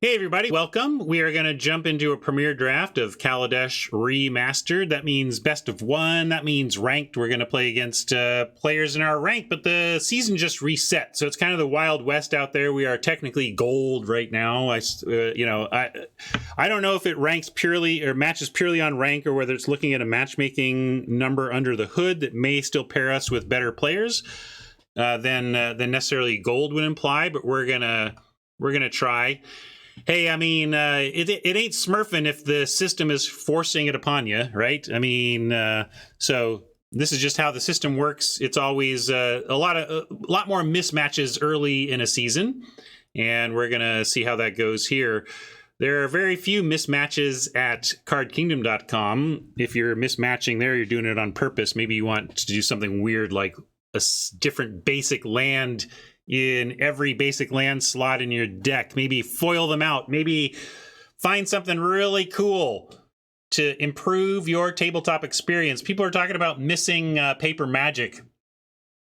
Hey everybody, welcome. We are going to jump into a premiere draft of Kaladesh Remastered. That means best of one. That means ranked. We're going to play against players in our rank, but the season just reset. So it's kind of the Wild West out there. We are technically gold right now. I don't know if it ranks purely or matches purely on rank or whether it's looking at a matchmaking number under the hood that may still pair us with better players than necessarily gold would imply, but we're going to try. Hey, I mean, it ain't smurfing if the system is forcing it upon you, right? I mean, so this is just how the system works. It's always a lot more mismatches early in a season, and we're gonna see how that goes here. There are very few mismatches at cardkingdom.com. If you're mismatching there, you're doing it on purpose. Maybe you want to do something weird like a different basic land in every basic land slot in your deck. Maybe foil them out. Maybe find something really cool to improve your tabletop experience. People are talking about missing paper magic.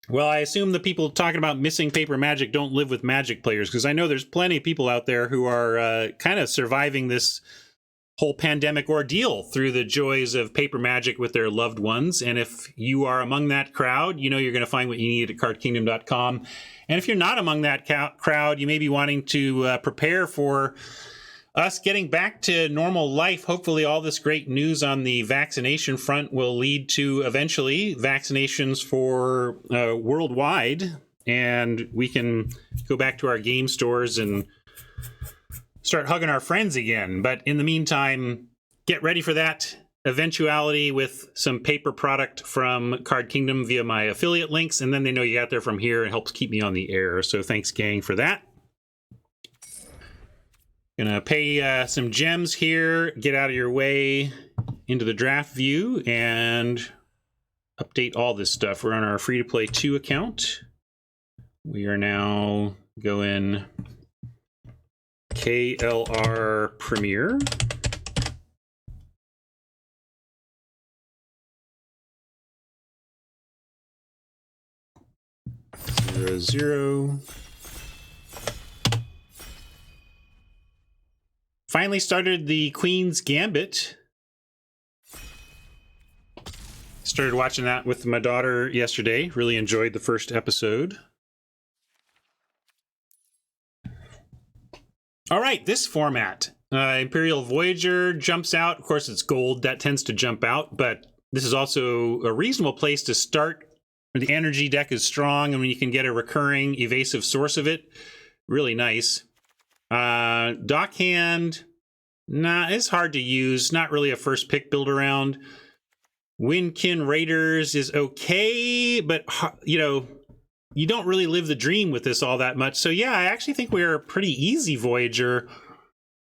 Well, I assume the people talking about missing paper magic don't live with Magic players, because I know there's plenty of people out there who are kind of surviving this whole pandemic ordeal through the joys of paper magic with their loved ones. And if you are among that crowd, you know you're going to find what you need at cardkingdom.com. And if you're not among that crowd, you may be wanting to prepare for us getting back to normal life. Hopefully all this great news on the vaccination front will lead to eventually vaccinations for worldwide, and we can go back to our game stores and start hugging our friends again. But in the meantime, get ready for that eventuality with some paper product from Card Kingdom via my affiliate links, and then they know you got there from here and helps keep me on the air. So thanks, gang, for that. Gonna pay some gems here, get out of your way into the draft view, and update all this stuff. We're on our free-to-play 2 account. We are now going KLR Premiere. Zero. Finally started the Queen's Gambit. Started watching that with my daughter yesterday. Really enjoyed the first episode. All right, this format. Imperial Voyager jumps out. Of course, it's gold. That tends to jump out, but this is also a reasonable place to start. The energy deck is strong, and when you can get a recurring evasive source of it, really nice. Dockhand, it's hard to use. Not really a first pick build around. Windkin Raiders is okay, but you don't really live the dream with this all that much. So yeah, I actually think we're a pretty easy Voyager.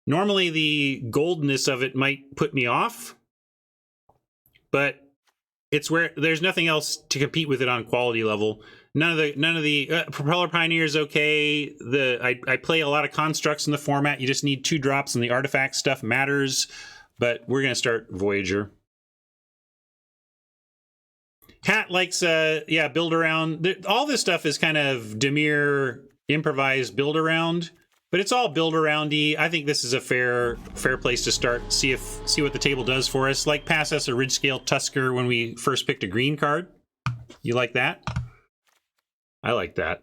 Normally the goldness of it might put me off, but it's where there's nothing else to compete with it on quality level. None of the Propeller Pioneer is okay. I play a lot of constructs in the format. You just need 2 drops, and the artifact stuff matters. But we're gonna start Voyager. Hat likes build around. All this stuff is kind of Demir improvised build around, but it's all build aroundy. I think this is a fair place to start. See what the table does for us. Like pass us a Ridge Scale Tusker when we first picked a green card. You like that? I like that.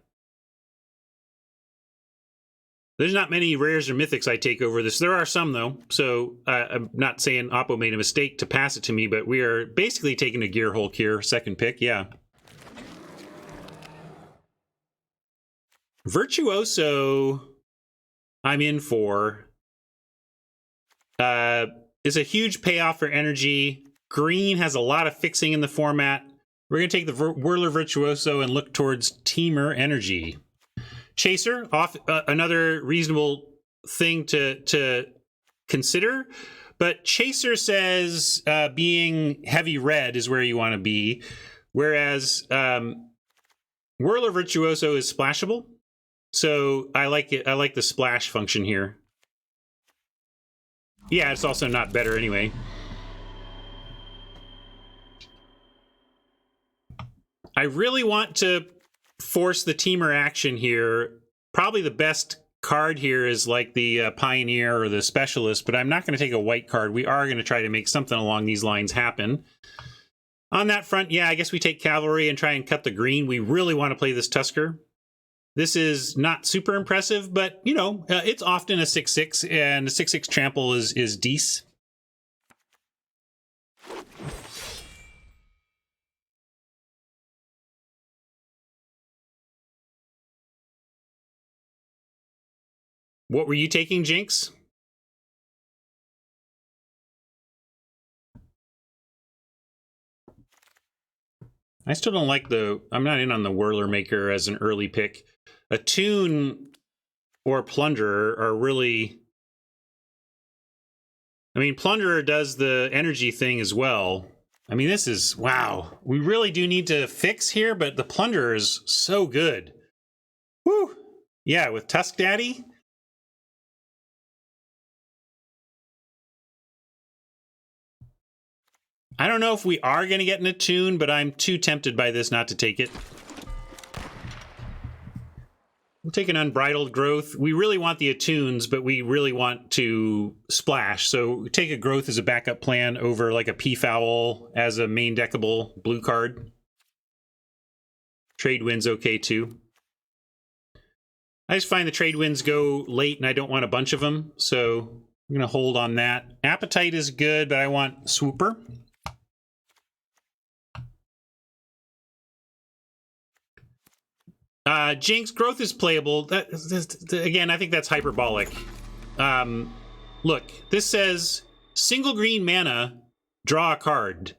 There's not many rares or mythics I take over this. There are some, though, so I'm not saying Oppo made a mistake to pass it to me, but we are basically taking a Gear Hulk here, second pick, yeah. Virtuoso, I'm in for. Is a huge payoff for energy. Green has a lot of fixing in the format. We're going to take the Whirler Virtuoso and look towards Teamer energy. Chaser, off another reasonable thing to consider, but Chaser says being heavy red is where you want to be, whereas Whirler Virtuoso is splashable, so I like it. I like the splash function here. Yeah, it's also not better anyway. I really want to force the teamer action here. Probably the best card here is like the Pioneer or the Specialist, but I'm not going to take a white card. We are going to try to make something along these lines happen. On that front, yeah, I guess we take Cavalry and try and cut the green. We really want to play this Tusker. This is not super impressive, but, you know, it's often a 6/6, and a 6/6 trample is decent. What were you taking, Jinx? I still don't like I'm not in on the Whirler Maker as an early pick. Attune or Plunderer are really... I mean, Plunderer does the energy thing as well. I mean, this is... Wow. We really do need to fix here, but the Plunderer is so good. Woo! Yeah, with Tusk Daddy... I don't know if we are going to get an Attune, but I'm too tempted by this not to take it. We'll take an Unbridled Growth. We really want the Attunes, but we really want to splash. So take a Growth as a backup plan over like a Peafowl as a main deckable blue card. Trade Wind's okay too. I just find the Trade Winds go late and I don't want a bunch of them, so I'm going to hold on that. Appetite is good, but I want Swooper. Jinx, Growth is playable. Again, I think that's hyperbolic. Look, this says single green mana, draw a card.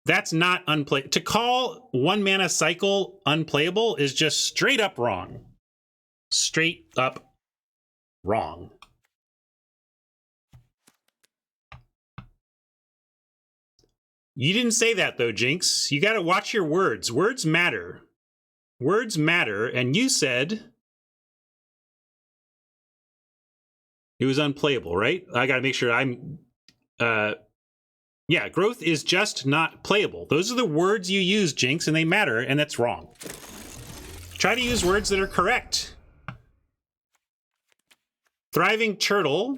That's not unplayable. To call 1 mana cycle unplayable is just straight up wrong. Straight up wrong. You didn't say that though, Jinx. You gotta watch your words. Words matter. Words matter, and you said it was unplayable, right? I gotta make sure I'm... yeah, Growth is just not playable. Those are the words you use, Jinx, and they matter, and that's wrong. Try to use words that are correct. Thriving Turtle.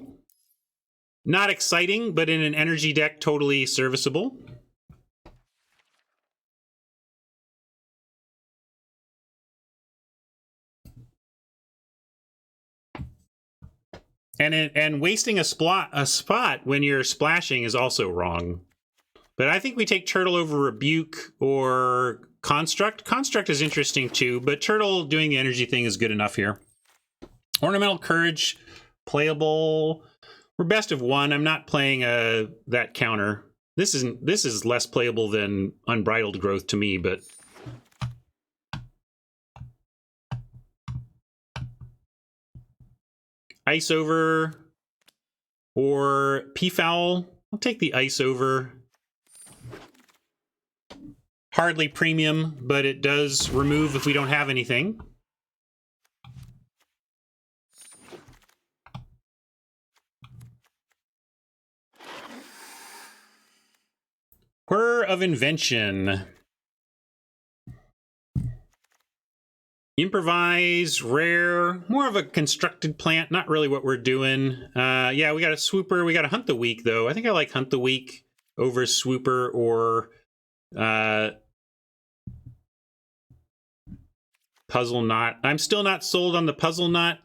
Not exciting, but in an energy deck, totally serviceable. And wasting a spot when you're splashing is also wrong. But I think we take Turtle over Rebuke or Construct. Construct is interesting too, but Turtle doing the energy thing is good enough here. Ornamental Courage, playable. We're best of 1. I'm not playing that counter. This is less playable than Unbridled Growth to me, but... Ice Over or Peafowl. I'll take the Ice Over. Hardly premium, but it does remove if we don't have anything. Whir of Invention. Improvise, rare, more of a constructed plant, not really what we're doing. Yeah, we got a Swooper. We got to Hunt the Weak, though. I think I like Hunt the Weak over Swooper or Puzzle Knot. I'm still not sold on the Puzzle Knot.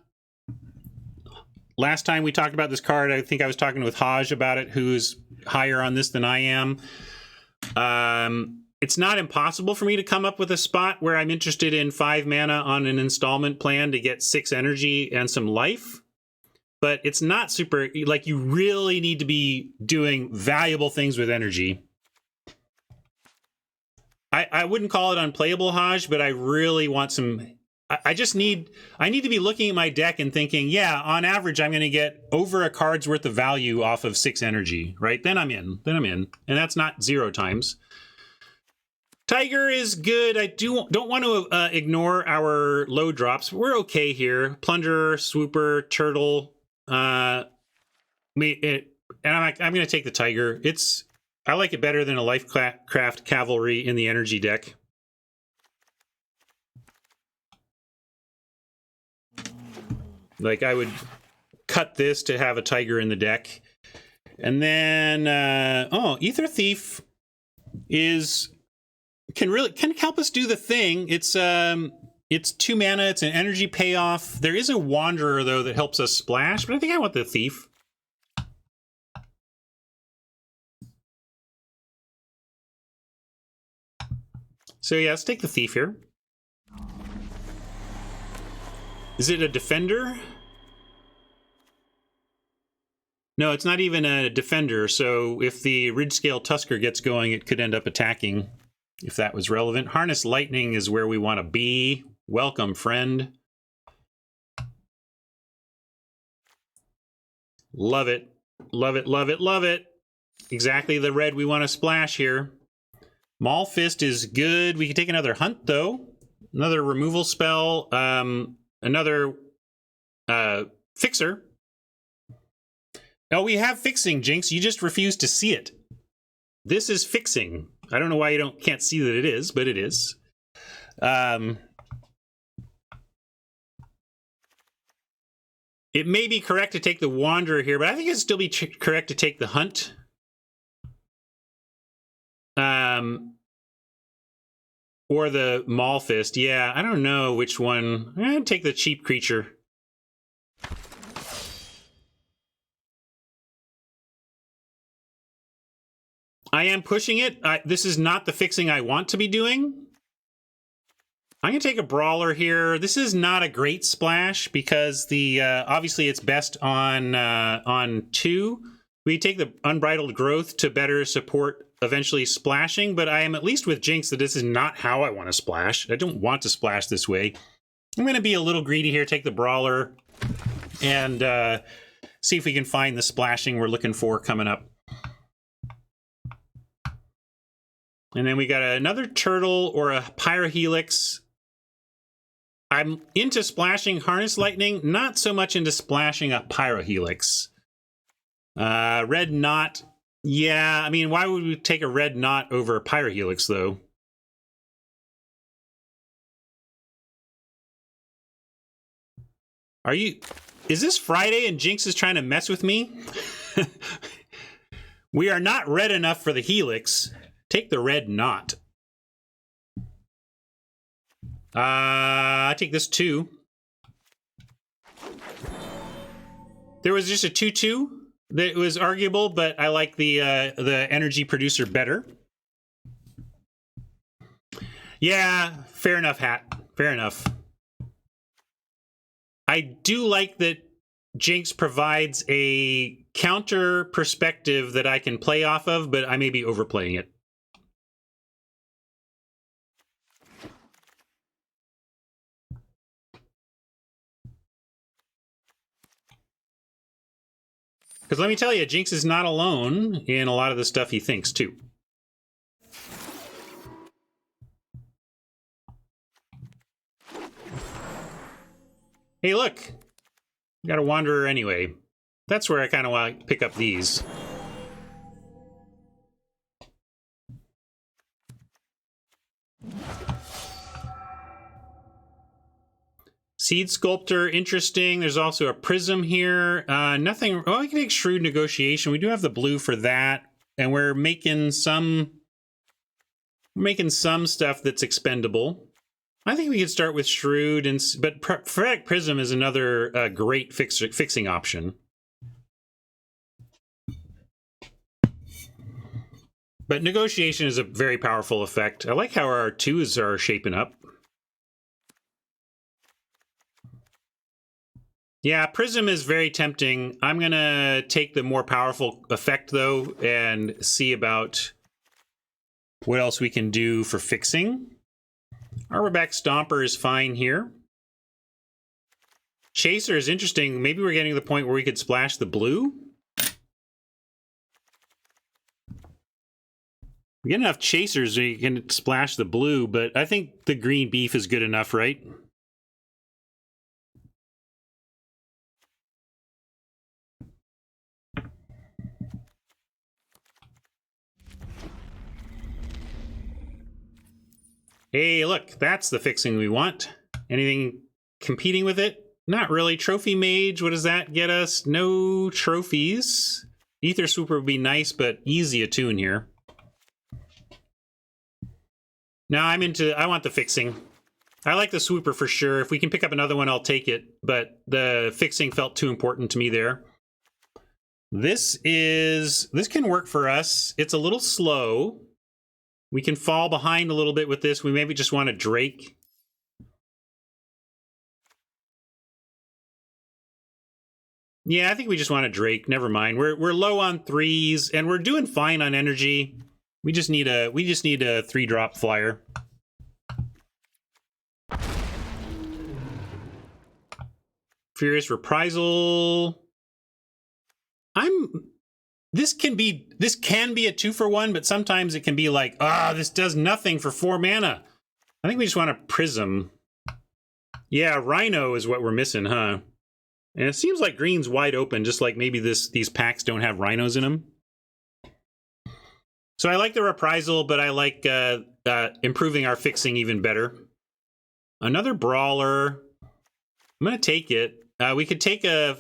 Last time we talked about this card, I think I was talking with Haj about it, who's higher on this than I am. It's not impossible for me to come up with a spot where I'm interested in 5 mana on an installment plan to get 6 energy and some life. But it's not super, like, you really need to be doing valuable things with energy. I wouldn't call it unplayable, Haj, but I really want some... I need to be looking at my deck and thinking, yeah, on average, I'm going to get over a card's worth of value off of 6 energy, right? Then I'm in. And that's not 0 times. Tiger is good. I don't want to ignore our low drops. We're okay here. Plunderer, Swooper, Turtle. And I'm going to take the Tiger. I like it better than a Lifecraft Cavalry in the energy deck. Like, I would cut this to have a tiger in the deck. And then, Ether Thief can help us do the thing. It's 2 mana, it's an energy payoff. There is a Wanderer, though, that helps us splash, but I think I want the Thief. So yeah, let's take the Thief here. Is it a defender? No, it's not even a defender, so if the Ridgescale Tusker gets going, it could end up attacking, if that was relevant. Harness Lightning is where we want to be. Welcome, friend. Love it. Love it, love it, love it. Exactly the red we want to splash here. Maul Fist is good. We can take another Hunt, though. Another removal spell. Another Fixer. Oh, we have Fixing, Jinx. You just refuse to see it. This is Fixing. I don't know why you can't see that it is, but it is. It may be correct to take the Wanderer here, but I think it'd still be correct to take the Hunt. Or the Maul Fist. Yeah, I don't know which one. I'd take the cheap creature. I am pushing it. This is not the fixing I want to be doing. I'm going to take a Brawler here. This is not a great splash because the obviously it's best on 2. We take the Unbridled Growth to better support eventually splashing, but I am at least with Jinx that this is not how I want to splash. I don't want to splash this way. I'm going to be a little greedy here, take the Brawler, and see if we can find the splashing we're looking for coming up. And then we got another Turtle or a Pyrohelix. I'm into splashing Harness Lightning, not so much into splashing a Pyrohelix. Red Knot. Yeah, I mean, why would we take a Red Knot over a Pyrohelix, though? Is this Friday and Jinx is trying to mess with me? We are not red enough for the Helix. Take the Red Knot. I take this 2. There was just a 2/2 that was arguable, but I like the energy producer better. Yeah, fair enough, Hat. Fair enough. I do like that Jinx provides a counter perspective that I can play off of, but I may be overplaying it. Because let me tell you, Jinx is not alone in a lot of the stuff he thinks, too. Hey, look. Got a Wanderer anyway. That's where I kind of want to pick up these. Seed Sculptor, interesting. There's also a Prism here. Nothing. Oh, I can take Shrewd Negotiation. We do have the blue for that, and we're making some stuff that's expendable. I think we could start with Shrewd, but Prophetic Prism is another great fixing option. But Negotiation is a very powerful effect. I like how our 2s are shaping up. Yeah, Prism is very tempting. I'm going to take the more powerful effect, though, and see about what else we can do for fixing. Arborback Stomper is fine here. Chaser is interesting. Maybe we're getting to the point where we could splash the blue. We get enough Chasers so you can splash the blue, but I think the green beef is good enough, right? Hey, look, that's the fixing we want. Anything competing with it? Not really. Trophy Mage, what does that get us? No trophies. Ether Swooper would be nice, but easy a tune here. Now I want the fixing. I like the Swooper for sure. If we can pick up another one, I'll take it. But the fixing felt too important to me there. This can work for us. It's a little slow. We can fall behind a little bit with this. We maybe just want a Drake. Yeah, I think we just want a Drake. Never mind. We're low on 3s, and we're doing fine on energy. We just need a 3-drop flyer. Furious Reprisal. This can be a 2-for-1, but sometimes it can be like, this does nothing for 4 mana. I think we just want a Prism. Yeah, Rhino is what we're missing, huh? And it seems like green's wide open, just like maybe these packs don't have rhinos in them. So I like the Reprisal, but I like improving our fixing even better. Another Brawler. I'm going to take it. We could take a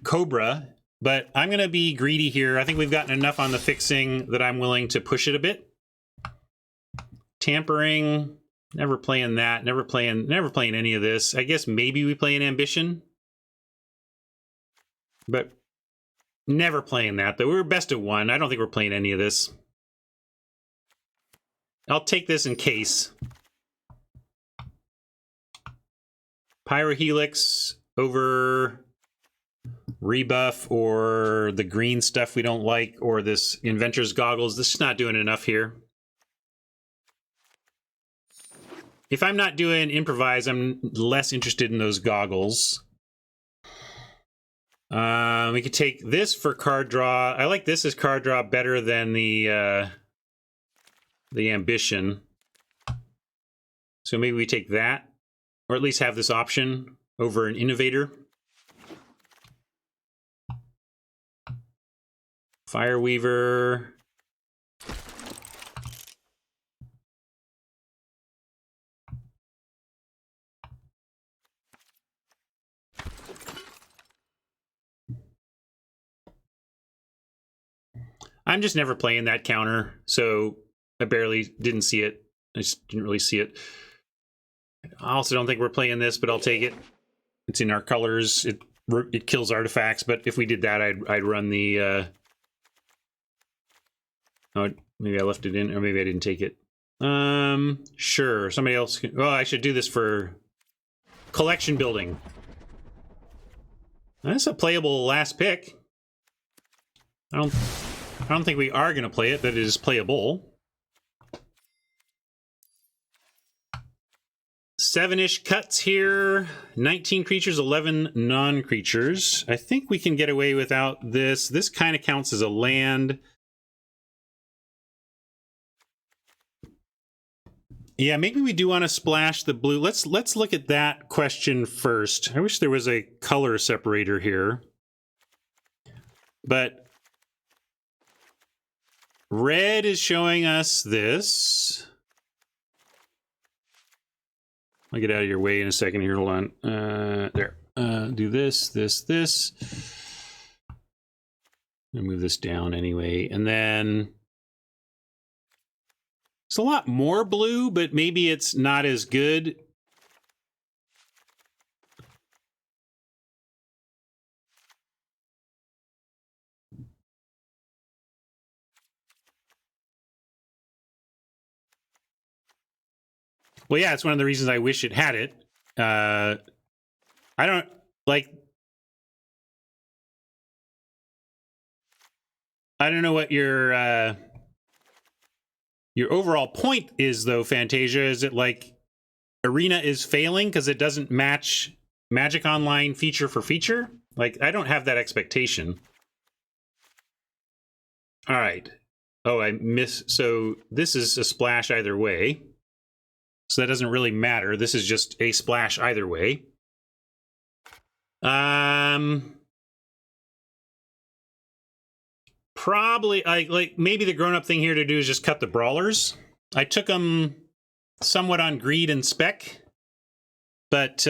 Cobra, but I'm going to be greedy here. I think we've gotten enough on the fixing that I'm willing to push it a bit. Tampering. Never playing that. Never playing any of this. I guess maybe we play an Ambition. But never playing that, though. We were best of 1. I don't think we're playing any of this. I'll take this in case. Pyrohelix over Rebuff or the green stuff we don't like, or this Inventor's Goggles. This is not doing enough here. If I'm not doing Improvise, I'm less interested in those goggles. We could take this for card draw. I like this as card draw better than the Ambition. So maybe we take that, or at least have this option over an Innovator. Fireweaver. I'm just never playing that counter, so I barely didn't see it. I just didn't really see it. I also don't think we're playing this, but I'll take it. It's in our colors. It kills artifacts, but if we did that, I'd run the... Oh, maybe I left it in, or maybe I didn't take it. Sure. Somebody else can... Well, I should do this for collection building. That's a playable last pick. I don't think we are going to play it, but it is playable. 7-ish cuts here. 19 creatures, 11 non-creatures. I think we can get away without this. This kind of counts as a land. Yeah, maybe we do want to splash the blue. Let's look at that question first. I wish there was a color separator here. But red is showing us this. I'll get out of your way in a second here. Hold on. There. Do this. I'll move this down anyway. And then it's a lot more blue, but maybe it's not as good. Well, yeah, it's one of the reasons I wish it had it. I don't know what your overall point is, though, Fantasia. Is it like Arena is failing because it doesn't match Magic Online feature for feature? Like, I don't have that expectation. All right. Oh, I missed. So this is a splash either way. So that doesn't really matter. This is just a splash either way. Probably, like maybe the grown-up thing here to do is just cut the brawlers. I took them somewhat on greed and spec, but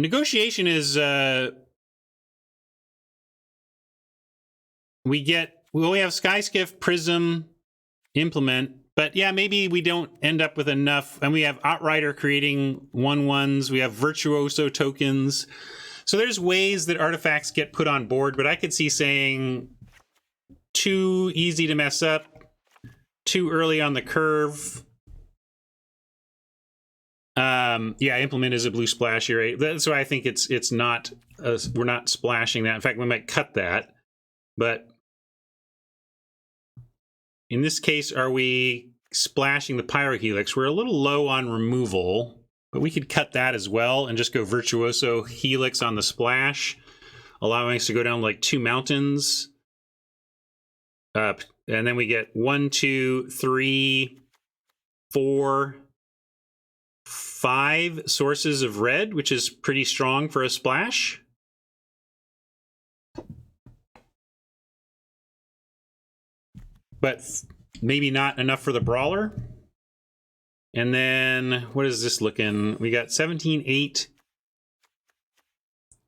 Negotiation is we only have Skyskiff, Prism, Implement, but yeah, maybe we don't end up with enough. And we have Outrider creating 1/1s. We have Virtuoso tokens. So there's ways that artifacts get put on board, but I could see saying too easy to mess up, too early on the curve. Yeah, Implement is a blue splash here. Right? That's why I think it's not we're not splashing that. In fact, we might cut that. But in this case, are we splashing the Pyrohelix? We're a little low on removal, but we could cut that as well and just go Virtuoso Helix on the splash, allowing us to go down like 2 mountains. And then we get 1, 2, 3, 4, 5 sources of red, which is pretty strong for a splash. But maybe not enough for the brawler. And then what is this looking? We got 17, 8.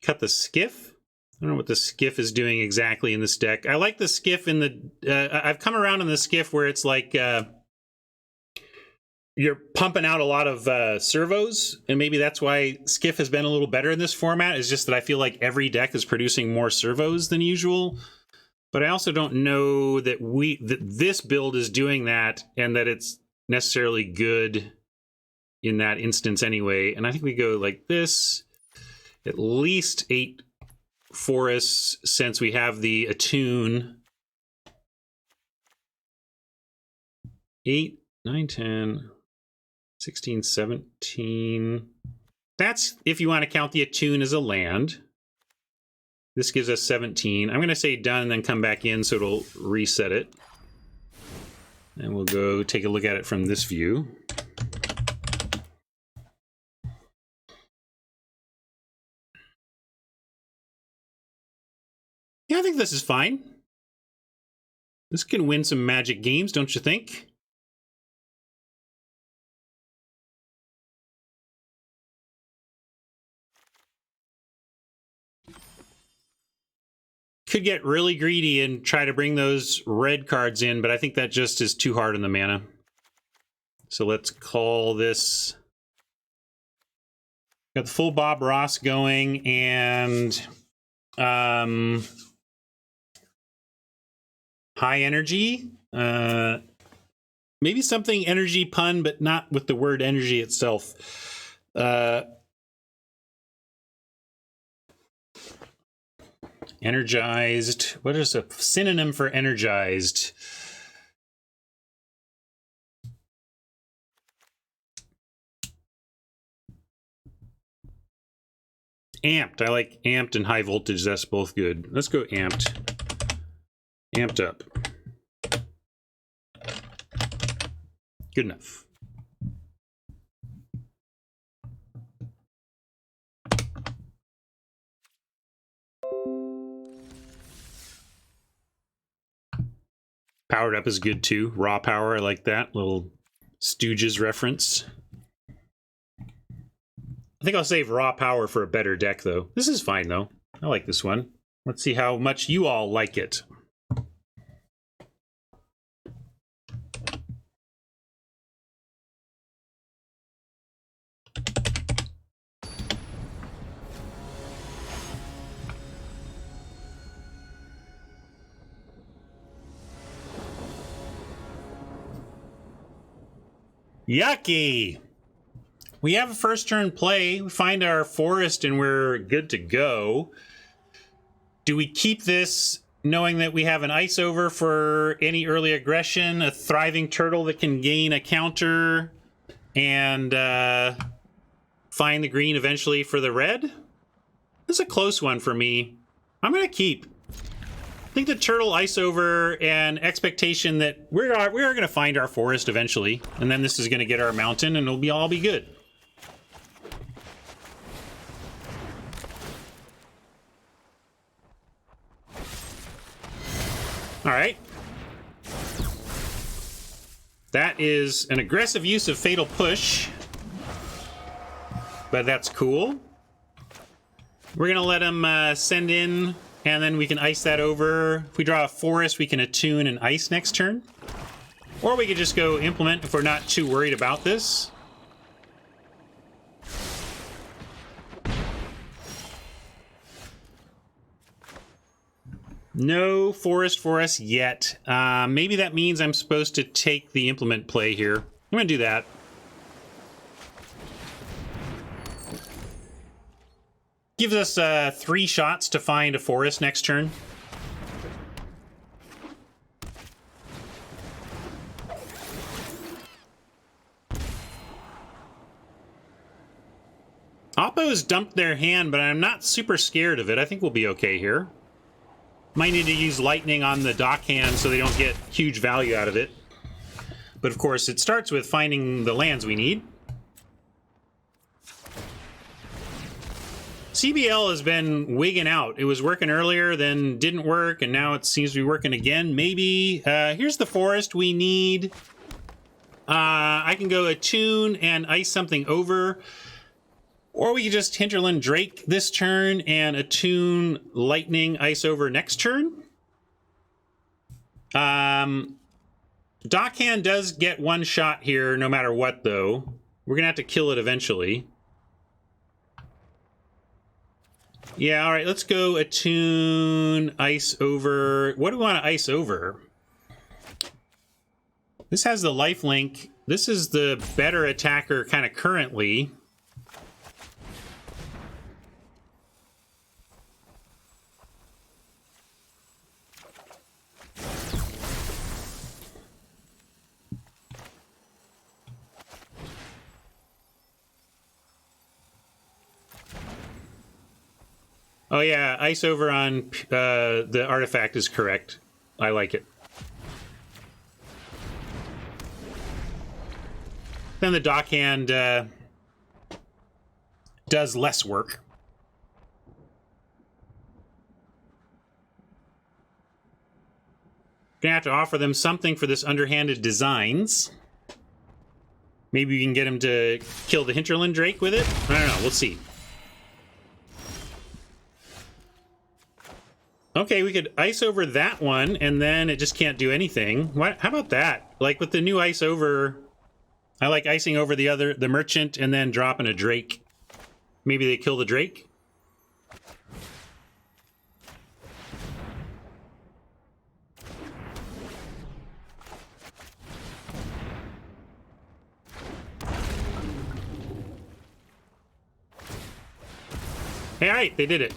Cut the Skiff. I don't know what the Skiff is doing exactly in this deck. I like the Skiff in the... I've come around in the Skiff where it's like... you're pumping out a lot of servos, and maybe that's why Skiff has been a little better in this format. It's just that I feel like every deck is producing more servos than usual. But I also don't know that this build is doing that, and that it's necessarily good in that instance anyway. And I think we go like this, at least 8 forests since we have the attune. 8, 9, 10, 16, 17. That's if you want to count the attune as a land. This gives us 17. I'm going to say done and then come back in so it'll reset it. And we'll go take a look at it from this view. Yeah, I think this is fine. This can win some Magic games, don't you think? Could get really greedy and try to bring those red cards in, but I think that just is too hard on the mana. So let's call this... Got the full Bob Ross going, and... high energy. Maybe something energy pun, but not with the word energy itself. Energized. What is a synonym for energized? Amped. I like amped and high voltage. That's both good. Let's go amped. Amped up. Good enough. Powered up is good too. Raw power, I like that. Little Stooges reference. I think I'll save raw power for a better deck though. This is fine though. I like this one. Let's see how much you all like it. Yucky! We have a first turn play. We find our forest and we're good to go. Do we keep this knowing that we have an ice over for any early aggression, a thriving turtle that can gain a counter, and find the green eventually for the red? This is a close one for me. I'm going to keep. I think the turtle ice over and expectation that we are going to find our forest eventually, and then this is going to get our mountain and it'll all be good. All right. That is an aggressive use of Fatal Push, but that's cool. We're going to let them send in, and then we can ice that over. If we draw a forest, we can attune and ice next turn. Or we could just go implement if we're not too worried about this. No forest for us yet. Maybe that means I'm supposed to take the implement play here. I'm going to do that. Gives us 3 shots to find a forest next turn. Oppo's dumped their hand, but I'm not super scared of it. I think we'll be okay here. Might need to use lightning on the dock hand so they don't get huge value out of it. But of course, it starts with finding the lands we need. CBL has been wigging out. It was working earlier, then didn't work, and now it seems to be working again. Maybe. Here's the forest we need. I can go attune and ice something over. Or we could just Hinterland Drake this turn and attune Lightning Ice over next turn. Dockhand does get 1 shot here no matter what, though. We're going to have to kill it eventually. Yeah, all right, let's go attune Ice over. What do we want to ice over? This has the lifelink. This is the better attacker kind of currently. Oh yeah, ice over on the artifact is correct. I like it. Then the dockhand does less work. Gonna have to offer them something for this underhanded designs. Maybe we can get him to kill the Hinterland Drake with it. I don't know. We'll see. Okay, we could ice over that one, and then it just can't do anything. What? How about that? Like with the new ice over, I like icing over the merchant, and then dropping a Drake. Maybe they kill the Drake? All right, they did it.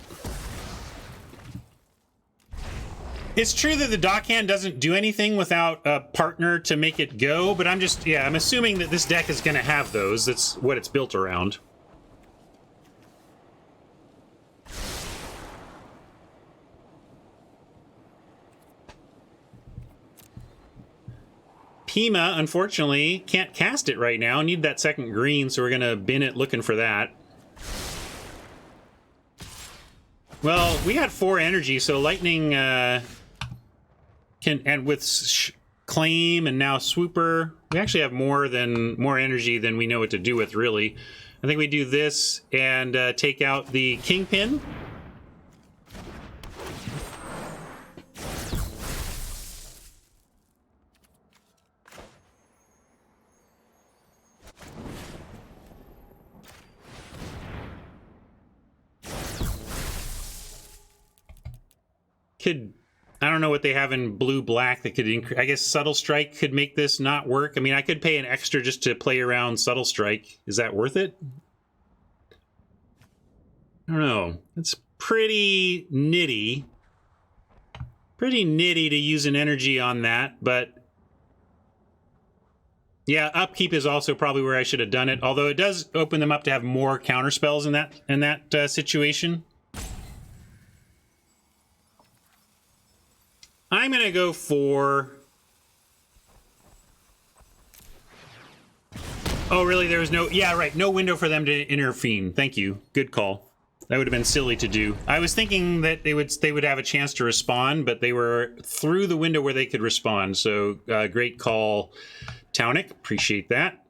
It's true that the dockhand doesn't do anything without a partner to make it go, but I'm just, yeah, I'm assuming that this deck is going to have those. That's what it's built around. Pima, unfortunately, can't cast it right now. Need that second green, so we're going to bin it looking for that. Well, we got 4 energy, so lightning can, and with claim and now swooper, we actually have more energy than we know what to do with, really. I think we do this and take out the kingpin. I don't know what they have in blue-black that could increase. I guess Subtle Strike could make this not work. I mean, I could pay an extra just to play around Subtle Strike. Is that worth it? I don't know. It's pretty nitty. Pretty nitty to use an energy on that, but yeah, upkeep is also probably where I should have done it. Although it does open them up to have more counter spells in that situation. I'm going to go for... Oh, really? There was no... Yeah, right. No window for them to intervene. Thank you. Good call. That would have been silly to do. I was thinking that they would have a chance to respond, but they were through the window where they could respond. So, great call, Townick. Appreciate that.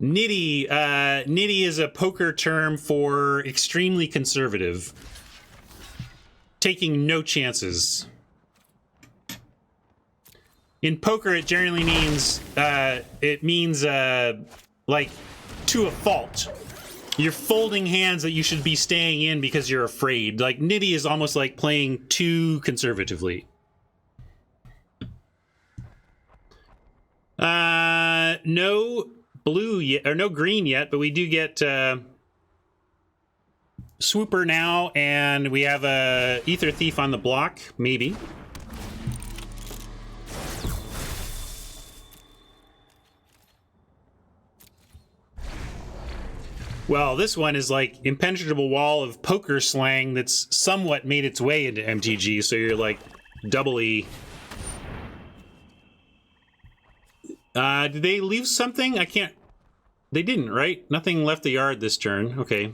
Nitty. Nitty is a poker term for extremely conservative. Taking no chances. In poker, it generally means, like, to a fault. You're folding hands that you should be staying in because you're afraid. Like, nitty is almost like playing too conservatively. No blue yet, or no green yet, but we do get Swooper now, and we have a Ether Thief on the block, maybe. Well, this one is like impenetrable wall of poker slang that's somewhat made its way into MTG, so you're like doubly... did they leave something? I can't... They didn't, right? Nothing left the yard this turn. Okay.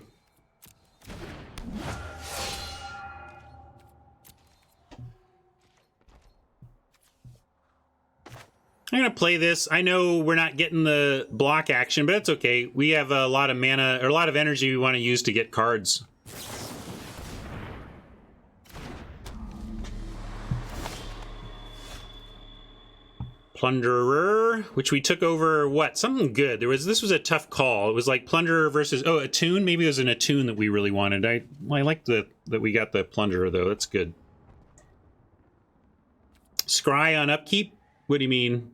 I'm going to play this. I know we're not getting the block action, but it's okay. We have a lot of mana, or a lot of energy we want to use to get cards. Plunderer, which we took over, what? Something good. This was a tough call. It was like Plunderer versus, oh, Attune? Maybe it was an Attune that we really wanted. I like that we got the Plunderer, though. That's good. Scry on upkeep? What do you mean?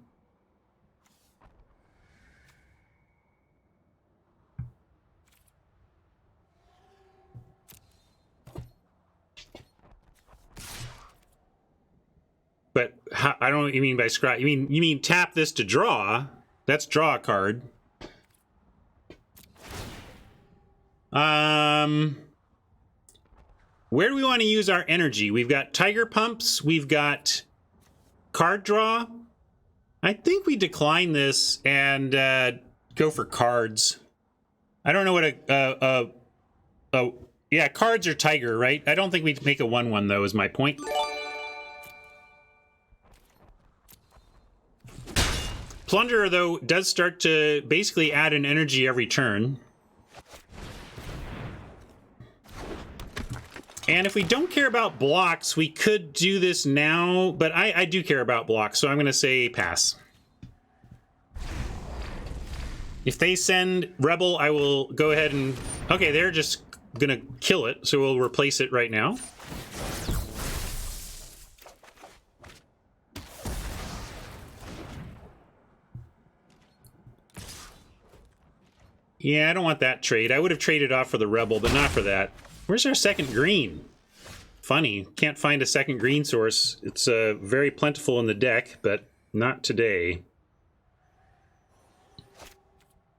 But how, I don't know what you mean by scry. You mean tap this to draw? That's draw a card. Where do we want to use our energy? We've got Tiger Pumps. We've got card draw. I think we decline this and go for cards. I don't know what yeah, cards are Tiger, right? I don't think we'd make a 1/1 though, is my point. Plunderer, though, does start to basically add an energy every turn. And if we don't care about blocks, we could do this now, but I do care about blocks, so I'm going to say pass. If they send Rebel, I will go ahead and... Okay, they're just going to kill it, so we'll replace it right now. Yeah, I don't want that trade. I would have traded off for the Rebel, but not for that. Where's our second green? Funny, can't find a second green source. It's very plentiful in the deck, but not today.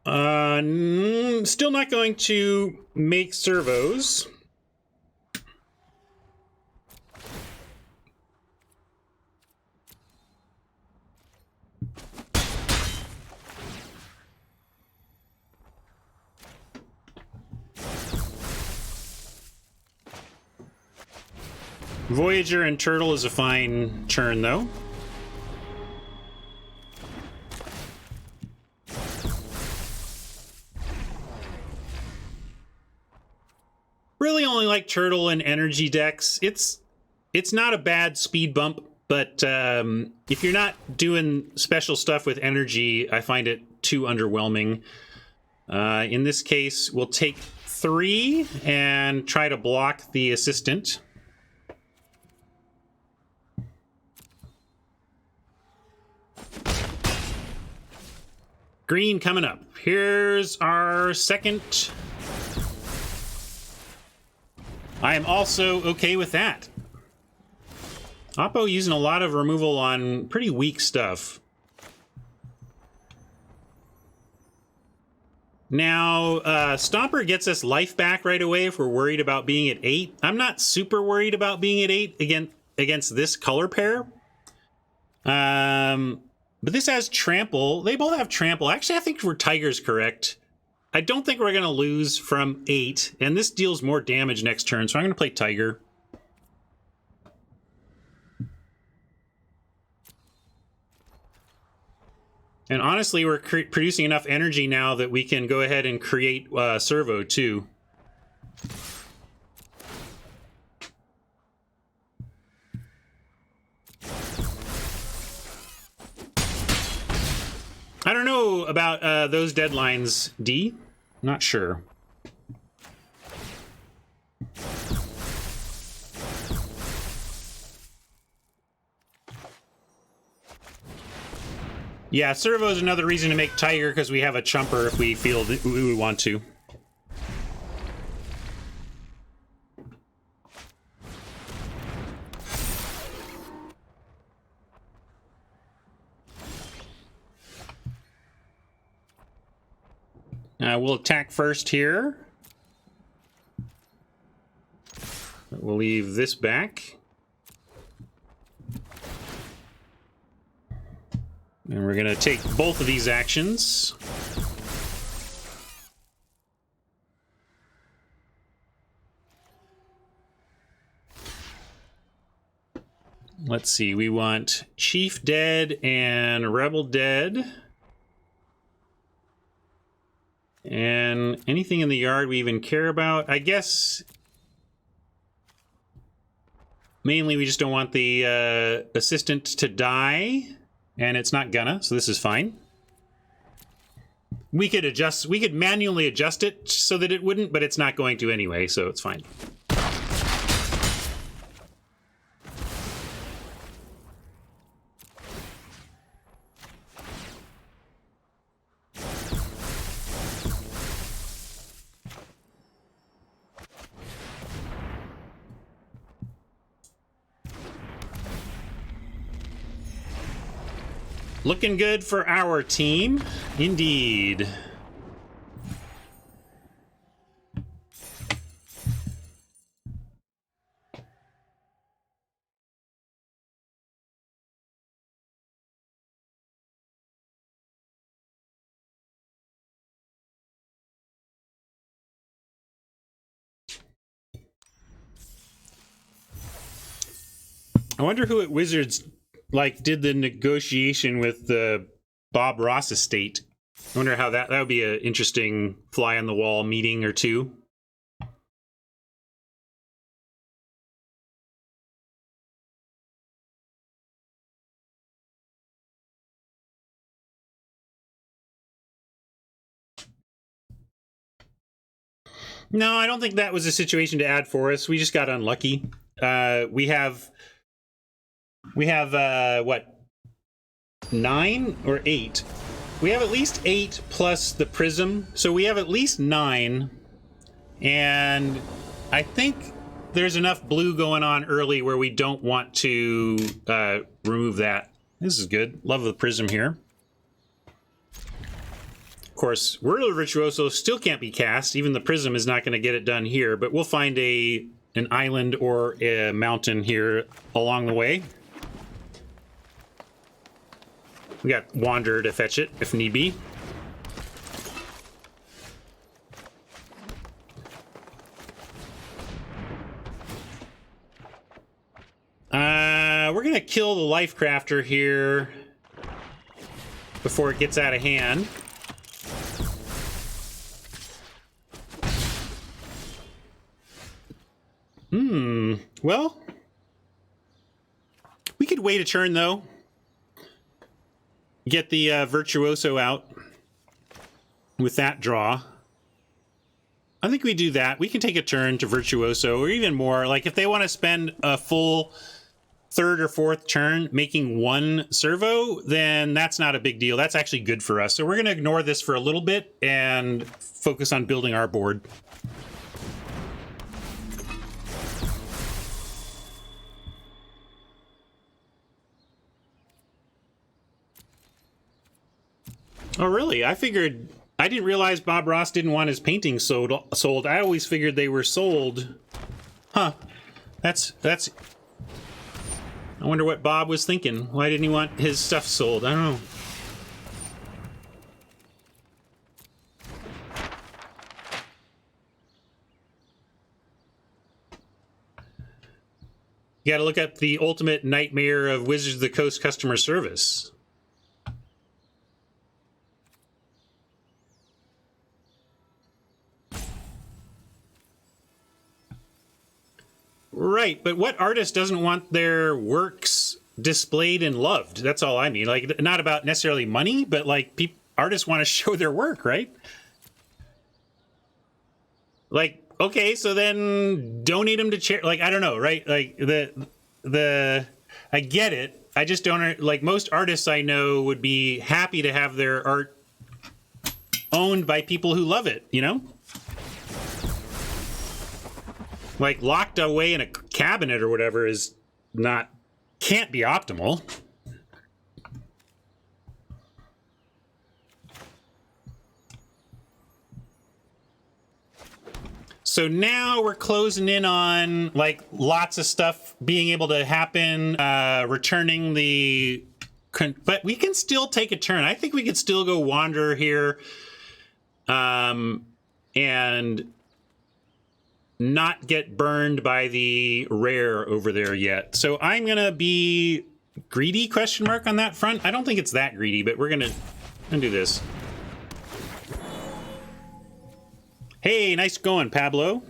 Still not going to make servos. Voyager and Turtle is a fine turn, though. Really only like Turtle and energy decks. It's not a bad speed bump, but if you're not doing special stuff with energy, I find it too underwhelming. In this case, we'll take 3 and try to block the assistant. Green coming up. Here's our second. I am also okay with that. Oppo using a lot of removal on pretty weak stuff. Now, Stomper gets us life back right away if we're worried about being at 8. I'm not super worried about being at 8 against this color pair. But this has Trample. They both have Trample. Actually, I think Tiger's correct. I don't think we're going to lose from 8, and this deals more damage next turn, so I'm going to play Tiger. And honestly, we're producing enough energy now that we can go ahead and create servo too. I don't know about those deadlines, D. Not sure. Yeah, servo is another reason to make Tiger, because we have a chumper if we feel that we want to. We'll attack first here. We'll leave this back. And we're going to take both of these actions. Let's see, we want Chief dead and Rebel dead. And anything in the yard we even care about? I guess mainly we just don't want the assistant to die. And it's not gonna, so this is fine. We could manually adjust it so that it wouldn't, but it's not going to anyway, so it's fine. Looking good for our team, indeed. I wonder who at Wizards did the negotiation with the Bob Ross estate. I wonder how that would be an interesting fly on the wall meeting or two. No, I don't think that was a situation to add for us. We just got unlucky. We have what, 9 or 8? We have at least 8 plus the prism, so we have at least 9. And I think there's enough blue going on early where we don't want to remove that. This is good. Love the prism here. Of course, Word of Virtuoso still can't be cast. Even the prism is not going to get it done here, but we'll find an island or a mountain here along the way. We got Wander to fetch it if need be. We're gonna kill the Life Crafter here before it gets out of hand. Well, we could wait a turn though. Get the Virtuoso out with that draw. I think we do that. We can take a turn to Virtuoso, or even more. Like, if they want to spend a full third or fourth turn making one servo, then that's not a big deal. That's actually good for us. So we're going to ignore this for a little bit and focus on building our board. Oh, really? I didn't realize Bob Ross didn't want his paintings sold. I always figured they were sold. Huh. That's... I wonder what Bob was thinking. Why didn't he want his stuff sold? I don't know. You gotta look at the ultimate nightmare of Wizards of the Coast customer service. Right, but what artist doesn't want their works displayed and loved? That's all I mean. Like, not about necessarily money, but like artists want to show their work, right? Like, okay, so then donate them to charity. Like, I don't know, right? Like the I get it. I just don't like most artists I know would be happy to have their art owned by people who love it, you know? Like locked away in a cabinet or whatever is can't be optimal. So now we're closing in on like lots of stuff being able to happen, returning the, but we can still take a turn. I think we could still go wander here, and not get burned by the rare over there yet. So I'm gonna be greedy question mark on that front. I don't think it's that greedy, but we're gonna do this. Hey, nice going, Pablo.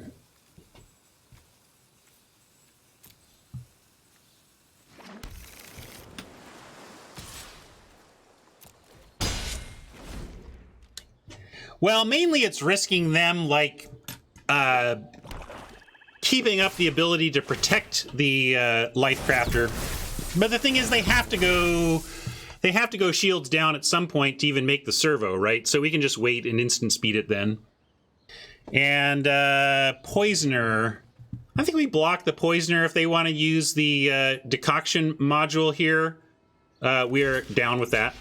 Well, mainly it's risking them, like, keeping up the ability to protect the Life Crafter. But the thing is, they have to go shields down at some point to even make the servo, right? So we can just wait and instant speed it then. And Poisoner. I think we block the Poisoner if they want to use the decoction module here. We're down with that.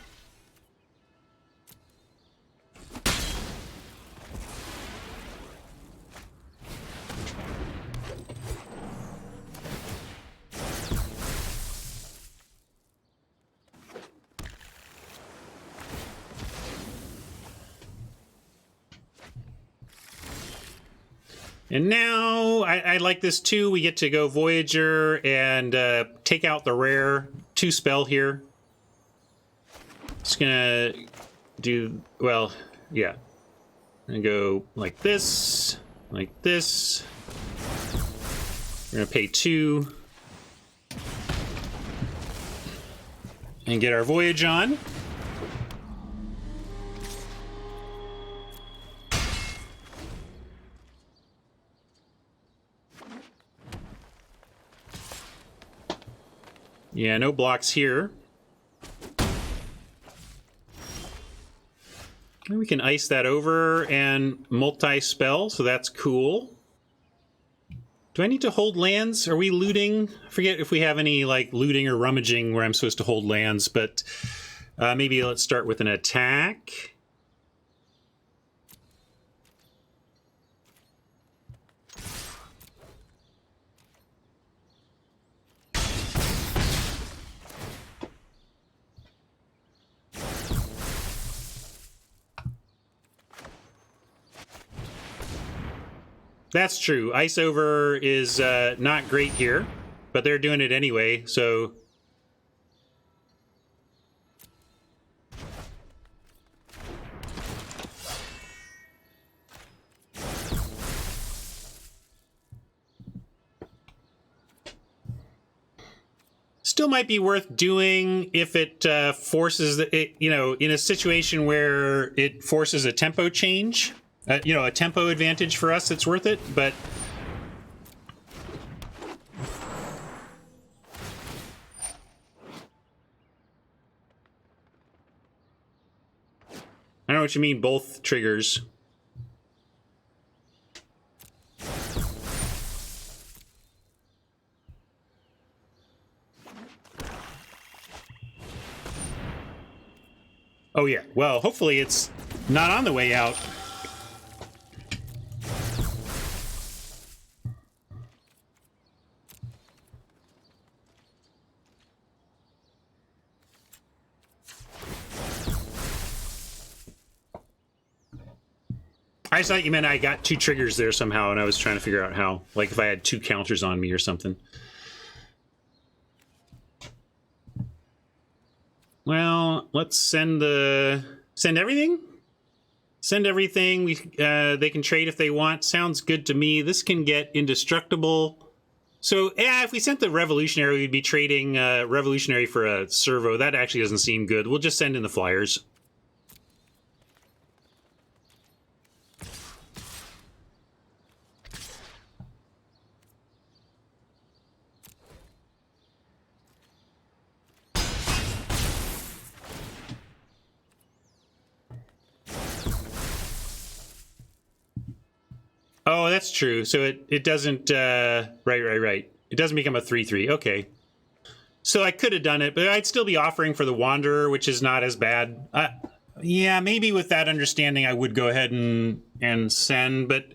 And now, I like this too. We get to go Voyager and take out the rare 2 spell here. Just gonna do, well, yeah. I'm gonna go like this, like this. We're gonna pay 2. And get our Voyage on. Yeah, no blocks here. And we can ice that over and multi-spell, so that's cool. Do I need to hold lands? Are we looting? I forget if we have any like looting or rummaging where I'm supposed to hold lands, but maybe let's start with an attack. That's true. Ice over is not great here, but they're doing it anyway, so... Still might be worth doing if it forces it, you know, in a situation where it forces a tempo change. You know, a tempo advantage for us, it's worth it, but... I know what you mean, both triggers. Oh yeah, well, hopefully it's not on the way out. I just thought you meant I got 2 triggers there somehow, and I was trying to figure out how. Like if I had 2 counters on me or something. Well, let's send everything? Send everything. They can trade if they want. Sounds good to me. This can get indestructible. So, yeah, if we sent the Revolutionary, we'd be trading Revolutionary for a Servo. That actually doesn't seem good. We'll just send in the Flyers. Oh, that's true. So it doesn't... right. It doesn't become a 3/3. Okay. So I could have done it, but I'd still be offering for the Wanderer, which is not as bad. Yeah, maybe with that understanding, I would go ahead and send, but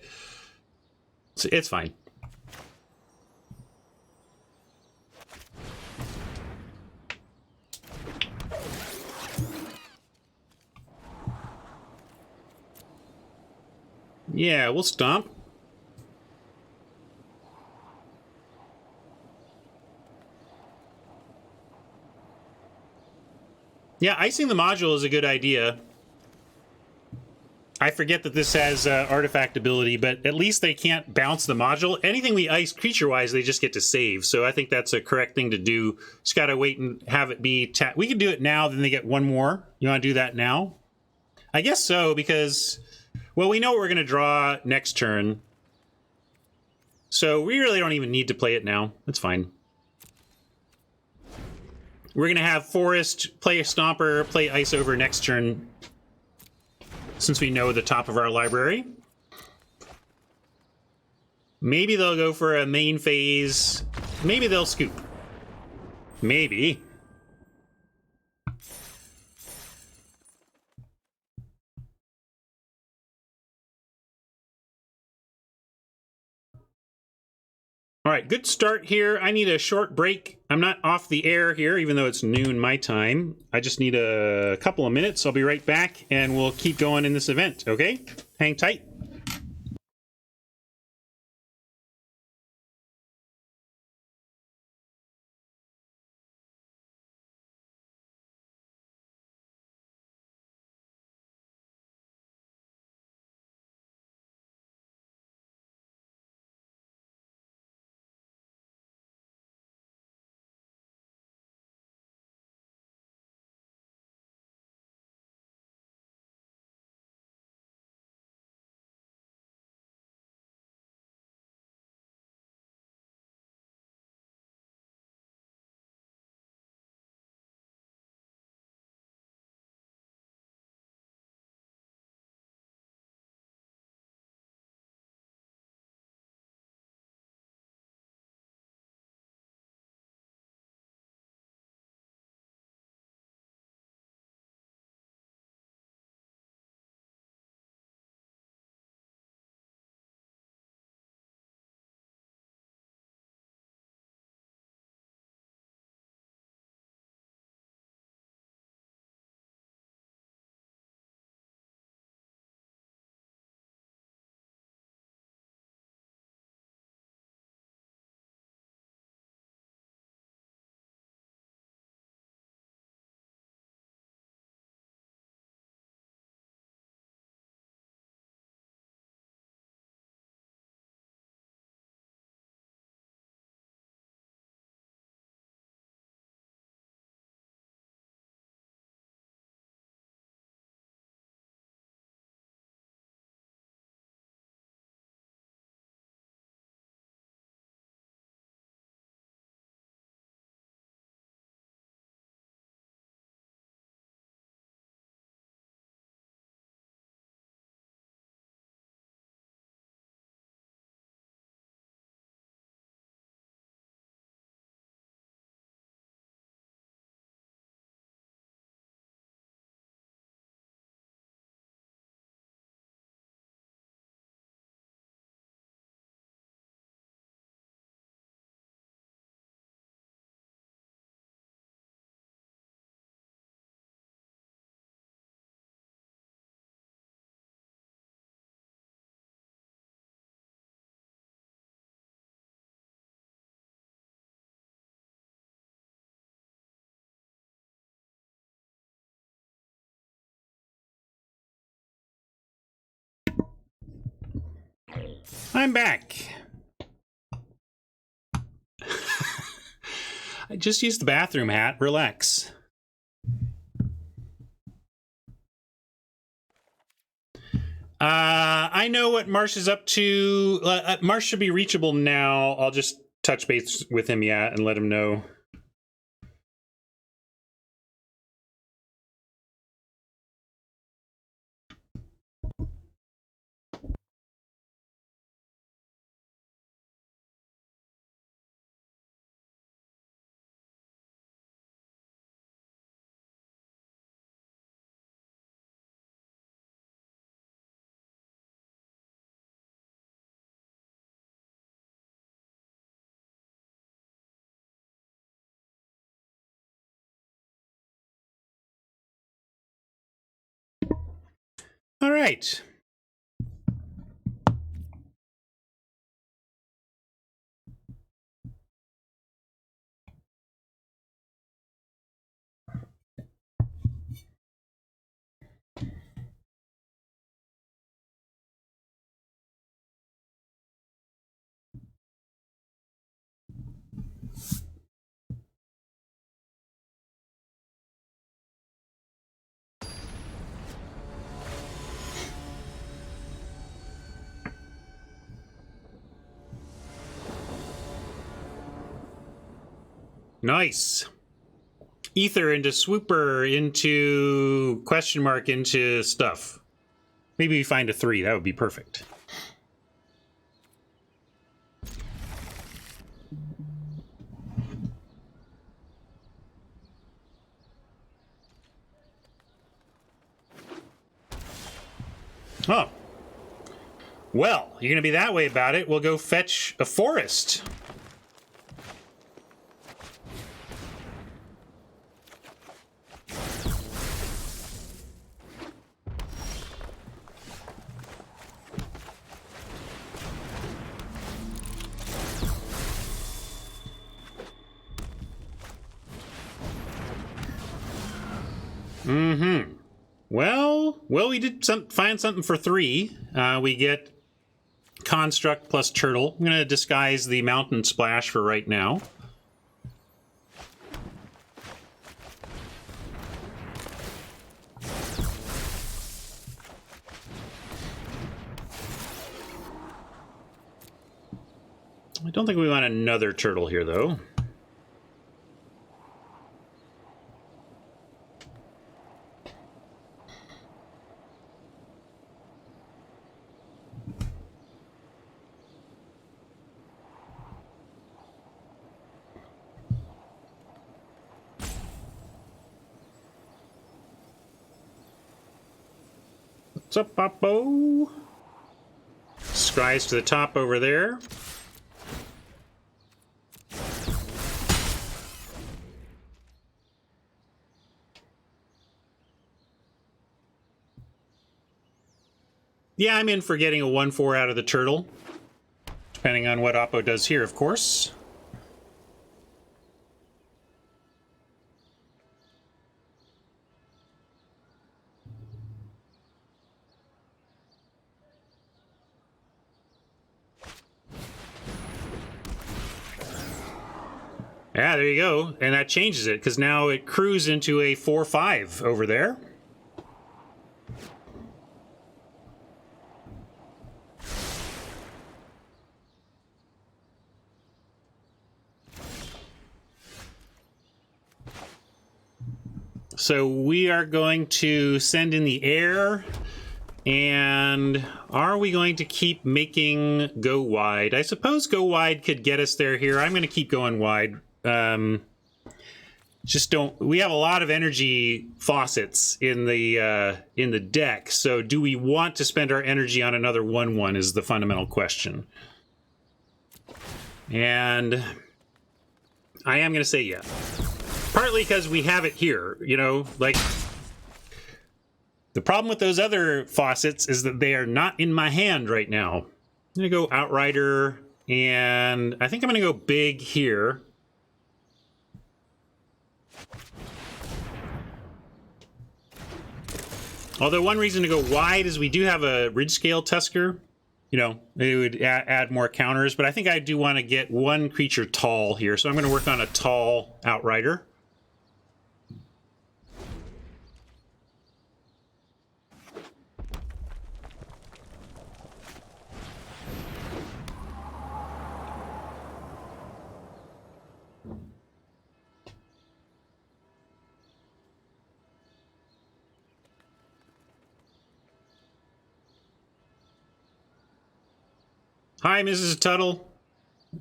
it's fine. Yeah, we'll stomp. Yeah, icing the module is a good idea. I forget that this has artifact ability, but at least they can't bounce the module. Anything we ice creature-wise, they just get to save. So I think that's a correct thing to do. Just got to wait and have it be... We can do it now, then they get one more. You want to do that now? I guess so, because... Well, we know what we're going to draw next turn. So we really don't even need to play it now. That's fine. We're going to have Forest, play a Stomper, play Ice over next turn, since we know the top of our library. Maybe they'll go for a main phase. Maybe they'll scoop. Maybe. All right, good start here. I need a short break. I'm not off the air here, even though it's noon my time. I just need a couple of minutes. I'll be right back, and we'll keep going in this event, okay? Hang tight. I'm back. I just used the bathroom hat. Relax. I know what Marsh is up to. Marsh should be reachable now. I'll just touch base with him, yeah, and let him know. All right. Nice. Ether into swooper into question mark into stuff. Maybe we find a 3. That would be perfect. Oh. Well, you're going to be that way about it. We'll go fetch a forest. Mm-hmm. Well, we did find something for 3. We get construct plus turtle. I'm going to disguise the mountain splash for right now. I don't think we want another turtle here, though. What's up, Popo? Scries to the top over there. Yeah, I'm in for getting a 1-4 out of the turtle. Depending on what Oppo does here, of course. Yeah, there you go. And that changes it, because now it crews into a 4-5 over there. So we are going to send in the air. And are we going to keep making go wide? I suppose go wide could get us there here. I'm going to keep going wide. Just don't. We have a lot of energy faucets in the deck. So do we want to spend our energy on another 1-1 is the fundamental question. And I am going to say yeah. Partly because we have it here, you know, like the problem with those other faucets is that they are not in my hand right now. I'm going to go Outrider, and I think I'm going to go big here. Although one reason to go wide is we do have a Ridge Scale Tusker, you know, it would add more counters. But I think I do want to get one creature tall here. So I'm going to work on a tall Outrider. Hi, Mrs. Tuttle.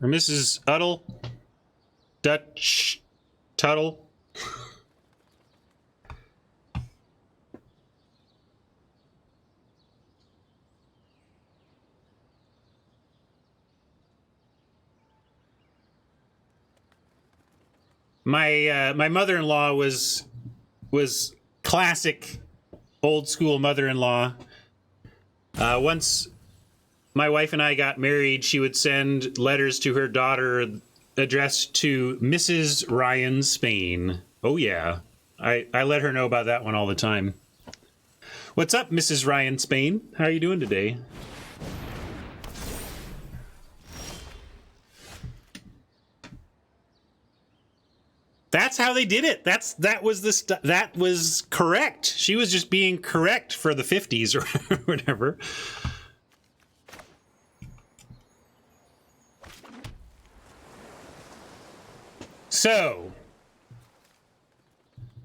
Or Mrs. Uttle. Dutch Tuttle. My mother-in-law was classic old school mother-in-law. Once my wife and I got married, she would send letters to her daughter addressed to Mrs. Ryan Spain. Oh, yeah. I let her know about that one all the time. What's up, Mrs. Ryan Spain? How are you doing today? That's how they did it. That was correct. She was just being correct for the 50s or whatever. So,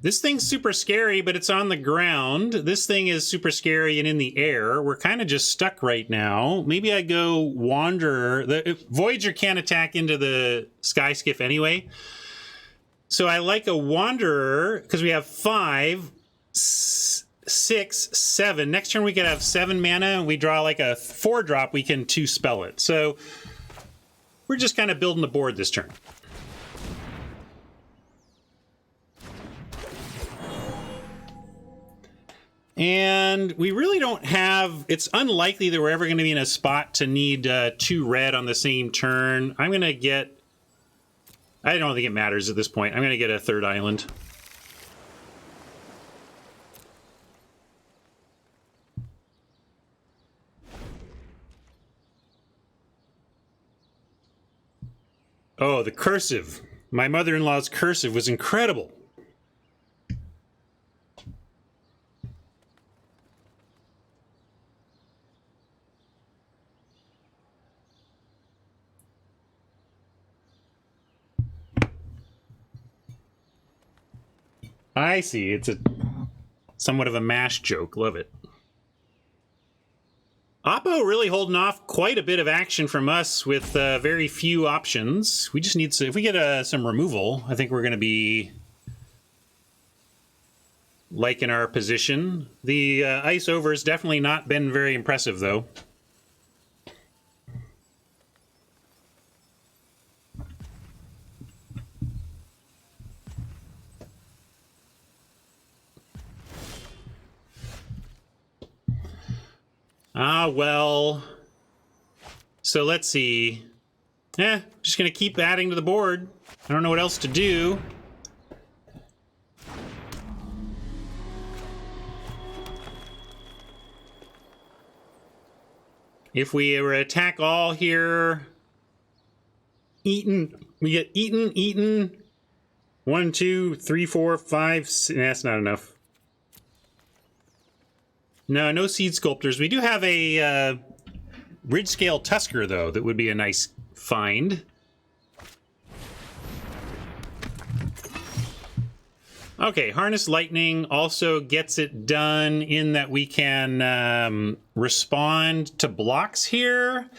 this thing's super scary, but it's on the ground. This thing is super scary and in the air. We're kind of just stuck right now. Maybe I go Wanderer. The Voyager can't attack into the Sky Skiff anyway. So I like a Wanderer because we have 5, 6, 7. Next turn we could have 7 mana and we draw like a 4-drop. We can 2-spell it. So we're just kind of building the board this turn. And we really don't have... It's unlikely that we're ever going to be in a spot to need 2 red on the same turn. I'm going to get... I don't think it matters at this point. I'm going to get a 3rd island. Oh, the cursive. My mother-in-law's cursive was incredible. I see. It's a somewhat of a mash joke. Love it. Oppo really holding off quite a bit of action from us with very few options. We just need to... If we get some removal, I think we're going to be liking our position. The ice over has definitely not been very impressive, though. Ah, well. So let's see. Just going to keep adding to the board. I don't know what else to do. If we were to attack all here, we get eaten. 1, 2, 3, 4, 5. That's not enough. No Seed Sculptors. We do have a Ridge Scale Tusker, though, that would be a nice find. Okay, Harness Lightning also gets it done in that we can respond to blocks here.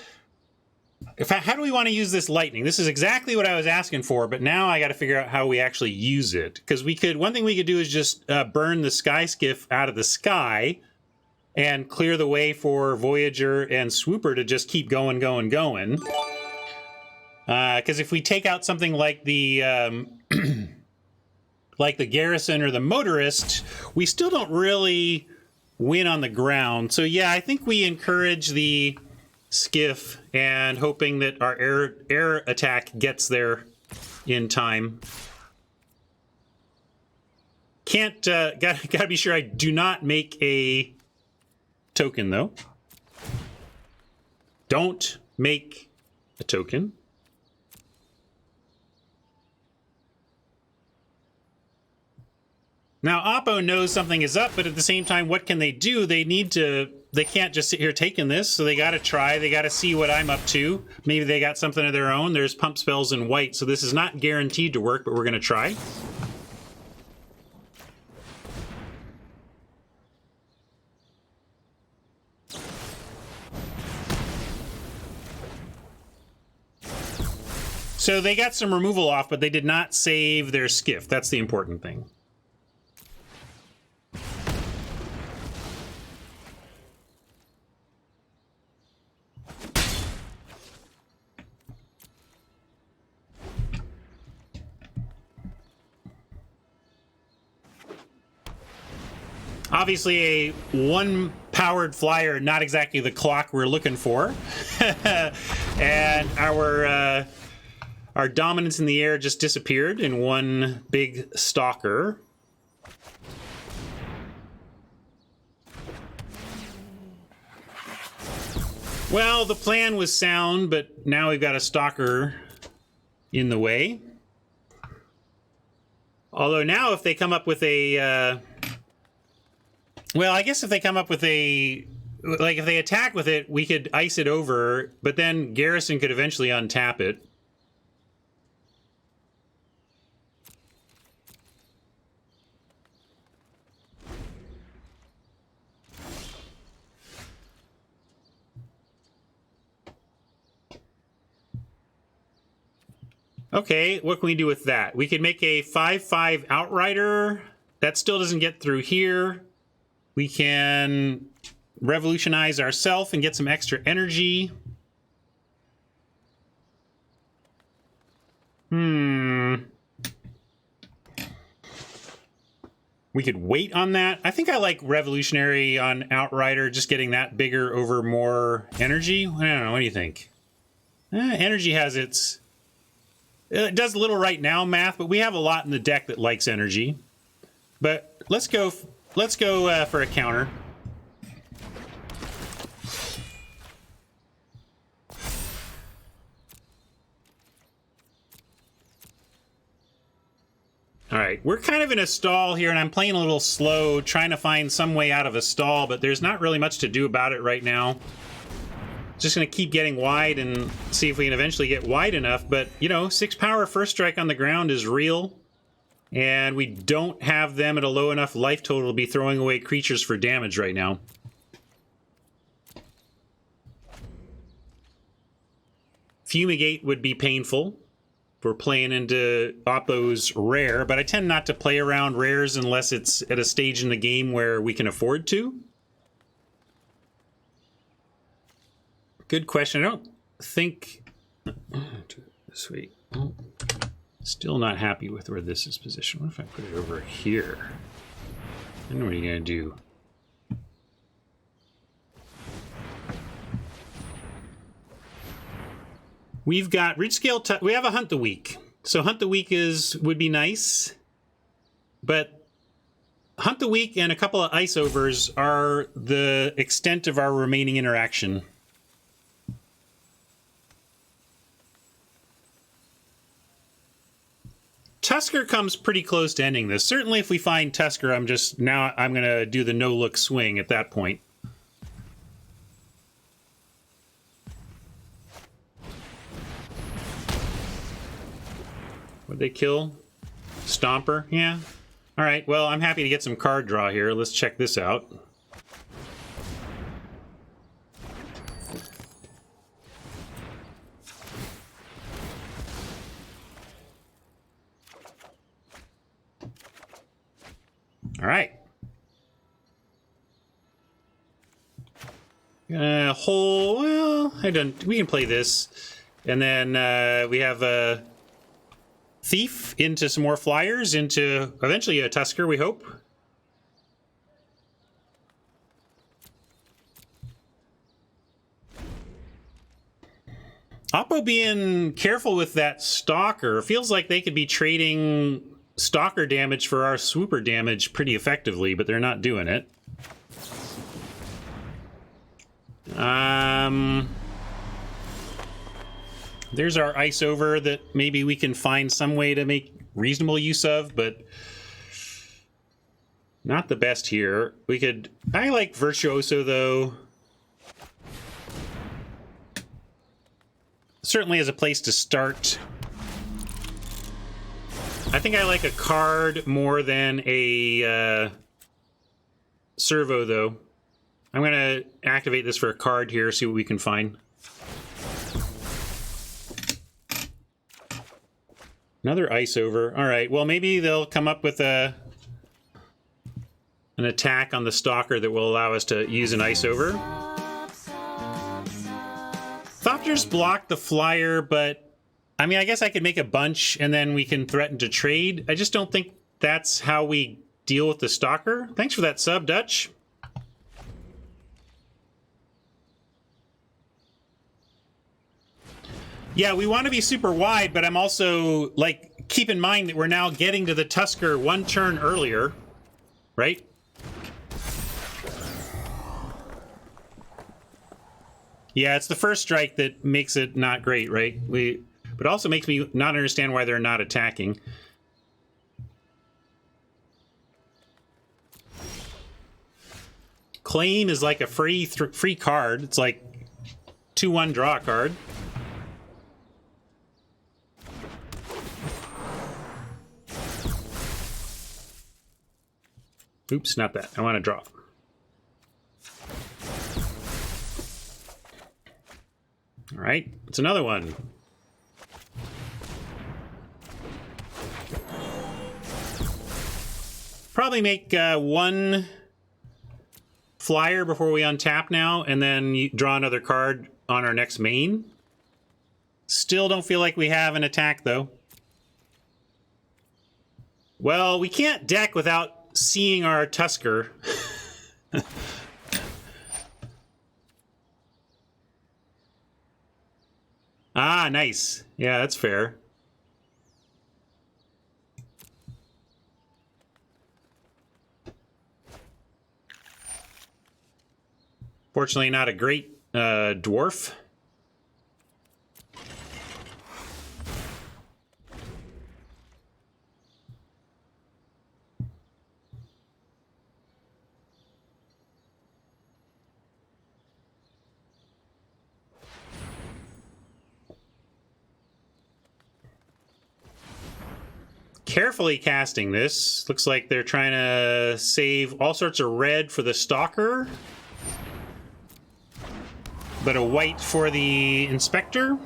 How do we want to use this lightning? This is exactly what I was asking for, but now I got to figure out how we actually use it. Because one thing we could do is just burn the Sky Skiff out of the sky and clear the way for Voyager and Swooper to just keep going. Because if we take out something like the like the Garrison or the Motorist, we still don't really win on the ground. So yeah, I think we encourage the Skiff and hoping that our air attack gets there in time. Gotta be sure I do not make a token, though. Don't make a token. Now, Oppo knows something is up, but at the same time, what can they do? They can't just sit here taking this, so they got to try. They got to see what I'm up to. Maybe they got something of their own. There's pump spells in white, so this is not guaranteed to work, but we're going to try. So they got some removal off, but they did not save their skiff. That's the important thing. Obviously, a one-powered flyer, not exactly the clock we're looking for. And our dominance in the air just disappeared in one big stalker. Well, the plan was sound, but now we've got a stalker in the way. Although now if they come up with a... well, I guess if they come up with a... Like, if they attack with it, we could ice it over, but then Garrison could eventually untap it. Okay, what can we do with that? We could make a 5/5 Outrider. That still doesn't get through here. We can revolutionize ourselves and get some extra energy. We could wait on that. I think I like Revolutionary on Outrider, just getting that bigger over more energy. I don't know, what do you think? Energy has its... It does a little right now math, but we have a lot in the deck that likes energy. But let's go for a counter. All right, we're kind of in a stall here, and I'm playing a little slow, trying to find some way out of a stall, but there's not really much to do about it right now. Just going to keep getting wide and see if we can eventually get wide enough. But, you know, 6 power first strike on the ground is real. And we don't have them at a low enough life total to be throwing away creatures for damage right now. Fumigate would be painful if we're playing into Oppo's rare. But I tend not to play around rares unless it's at a stage in the game where we can afford to. Good question. I don't think... Sweet. Oh, still not happy with where this is positioned. What if I put it over here? Then what are you going to do? We've got Reach Scale... We have a Hunt the Week. So Hunt the Week would be nice. But Hunt the Week and a couple of Ice Overs are the extent of our remaining interaction. Tusker comes pretty close to ending this. Certainly if we find Tusker, I'm going to do the no-look swing at that point. What'd they kill? Stomper? Yeah. All right, well, I'm happy to get some card draw here. Let's check this out. All right. Well, we can play this. And then we have a Thief into some more flyers, into eventually a Tusker, we hope. Oppo being careful with that Stalker. Feels like they could be trading Stalker damage for our Swooper damage pretty effectively, but they're not doing it. There's our ice over that maybe we can find some way to make reasonable use of, but not the best here. We could... I like Virtuoso, though. Certainly as a place to start. I think I like a card more than a servo, though. I'm going to activate this for a card here, see what we can find. Another ice over. All right, well, maybe they'll come up with an attack on the Stalker that will allow us to use an ice over. Thopters block the flyer, but I mean, I guess I could make a bunch and then we can threaten to trade. I just don't think that's how we deal with the Stalker. Thanks for that sub, Dutch. Yeah, we want to be super wide, but I'm also, like, keep in mind that we're now getting to the Tusker one turn earlier, right? Yeah, it's the first strike that makes it not great, right? But also makes me not understand why they're not attacking. Claim is like a free card. It's like 2-1 draw a card. Oops, not that. I want to draw. All right, it's another one. Probably make one flyer before we untap now, and then you draw another card on our next main. Still don't feel like we have an attack, though. Well, we can't deck without seeing our Tusker. Ah, nice. Yeah, that's fair. Fortunately, not a great dwarf. Carefully casting this. Looks like they're trying to save all sorts of red for the Stalker, but a white for the Inspector.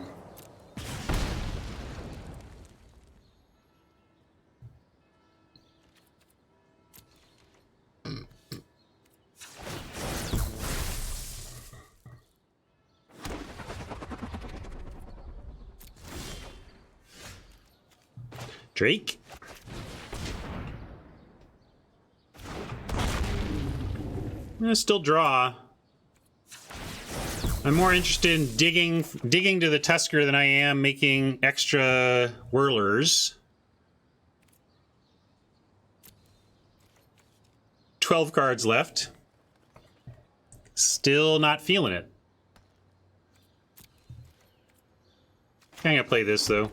Drake. Still draw. I'm more interested in digging to the Tusker than I am making extra whirlers. 12 cards left. Still not feeling it. I'm gonna play this though.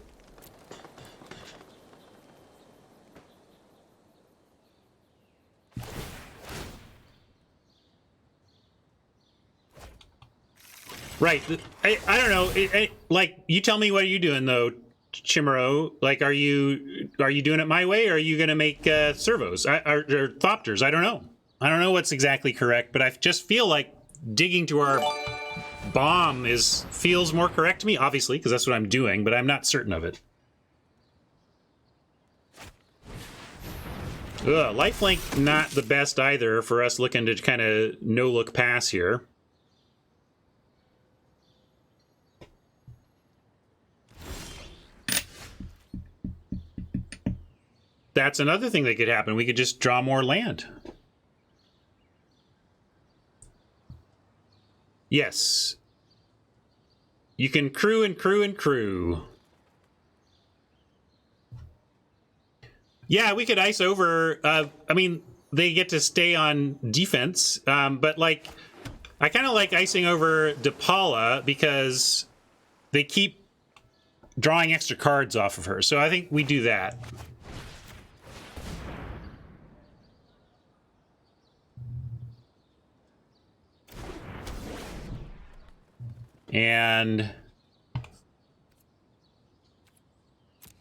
Right. I don't know. Like, you tell me what are you doing though, Chimero? Like, are you doing it my way, or are you gonna make servos or thopters? I don't know. I don't know what's exactly correct, but I just feel like digging to our bomb feels more correct to me, obviously, because that's what I'm doing, but I'm not certain of it. Lifelink not the best either for us looking to kind of no-look pass here. That's another thing that could happen. We could just draw more land. Yes. You can crew and crew and crew. Yeah, we could ice over. I mean, they get to stay on defense, but like, I kind of like icing over DePaula because they keep drawing extra cards off of her. So I think we do that. And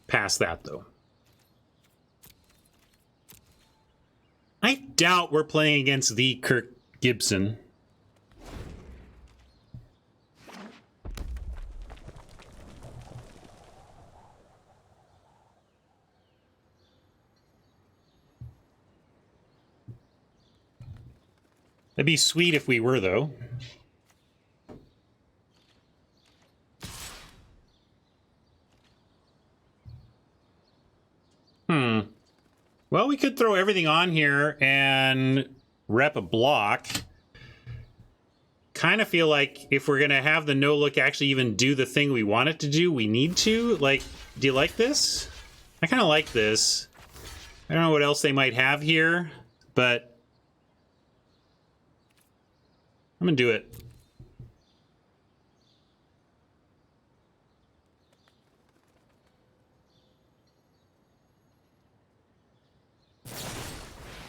past that, though. I doubt we're playing against the Kirk Gibson. That'd be sweet if we were, though. Well, we could throw everything on here and rep a block. Kind of feel like if we're going to have the no-look actually even do the thing we want it to do, we need to. Like, do you like this? I kind of like this. I don't know what else they might have here, but I'm going to do it.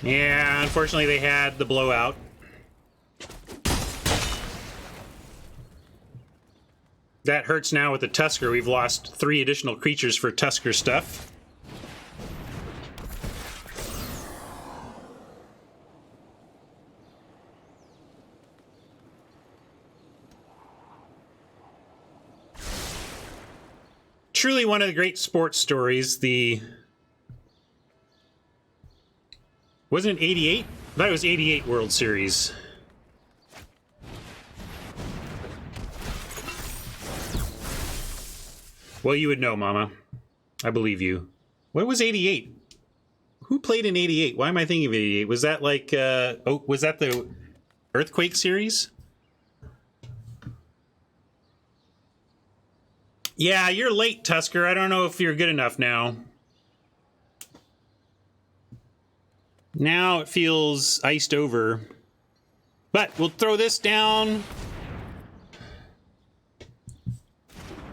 Yeah, unfortunately they had the blowout. That hurts now with the Tusker. We've lost 3 additional creatures for Tusker stuff. Truly one of the great sports stories, the... Wasn't it 88? I thought it was 88 World Series. Well, you would know, Mama. I believe you. What was 88? Who played in 88? Why am I thinking of 88? Was that like, oh, was that the Earthquake series? Yeah, you're late, Tusker. I don't know if you're good enough now. Now it feels iced over. But we'll throw this down.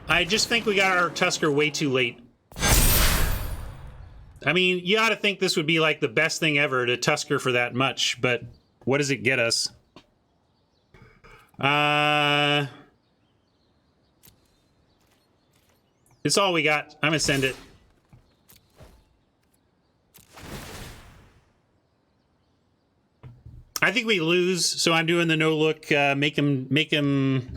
I just think we got our Tusker way too late. I mean, you ought to think this would be like the best thing ever to Tusker for that much, but what does it get us? It's all we got. I'm gonna send it. I think we lose, so I'm doing the no look. Make him make him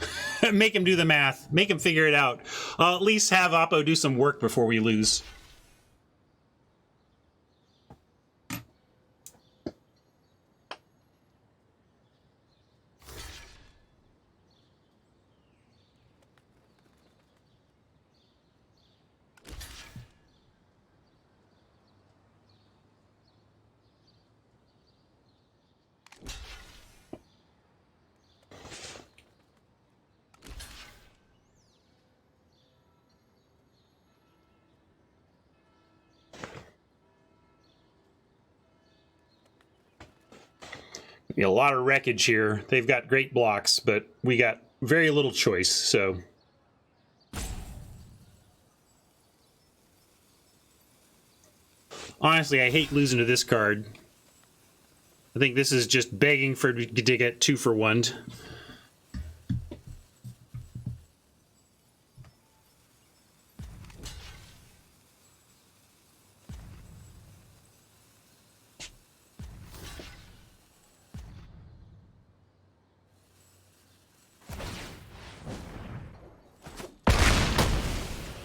do the math. Make him figure it out. I'll at least have Oppo do some work before we lose. A lot of wreckage here. They've got great blocks, but we got very little choice, so... Honestly, I hate losing to this card. I think this is just begging for to get 2 for 1.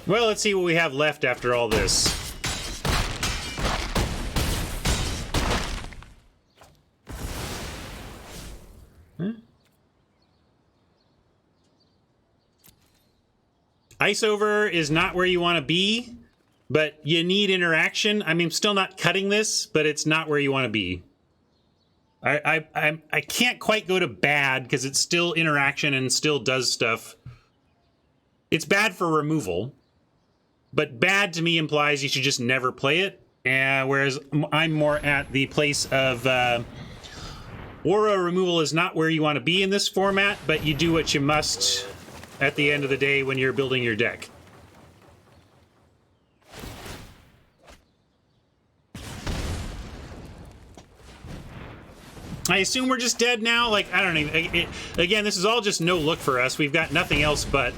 Well, let's see what we have left after all this. Ice over is not where you want to be, but you need interaction. I mean, I'm still not cutting this, but it's not where you want to be. I can't quite go to bad because it's still interaction and still does stuff. It's bad for removal. But bad to me implies you should just never play it, whereas I'm more at the place of aura removal is not where you want to be in this format, but you do what you must at the end of the day when you're building your deck. I assume we're just dead now? Like, I don't even... again, this is all just no look for us. We've got nothing else but...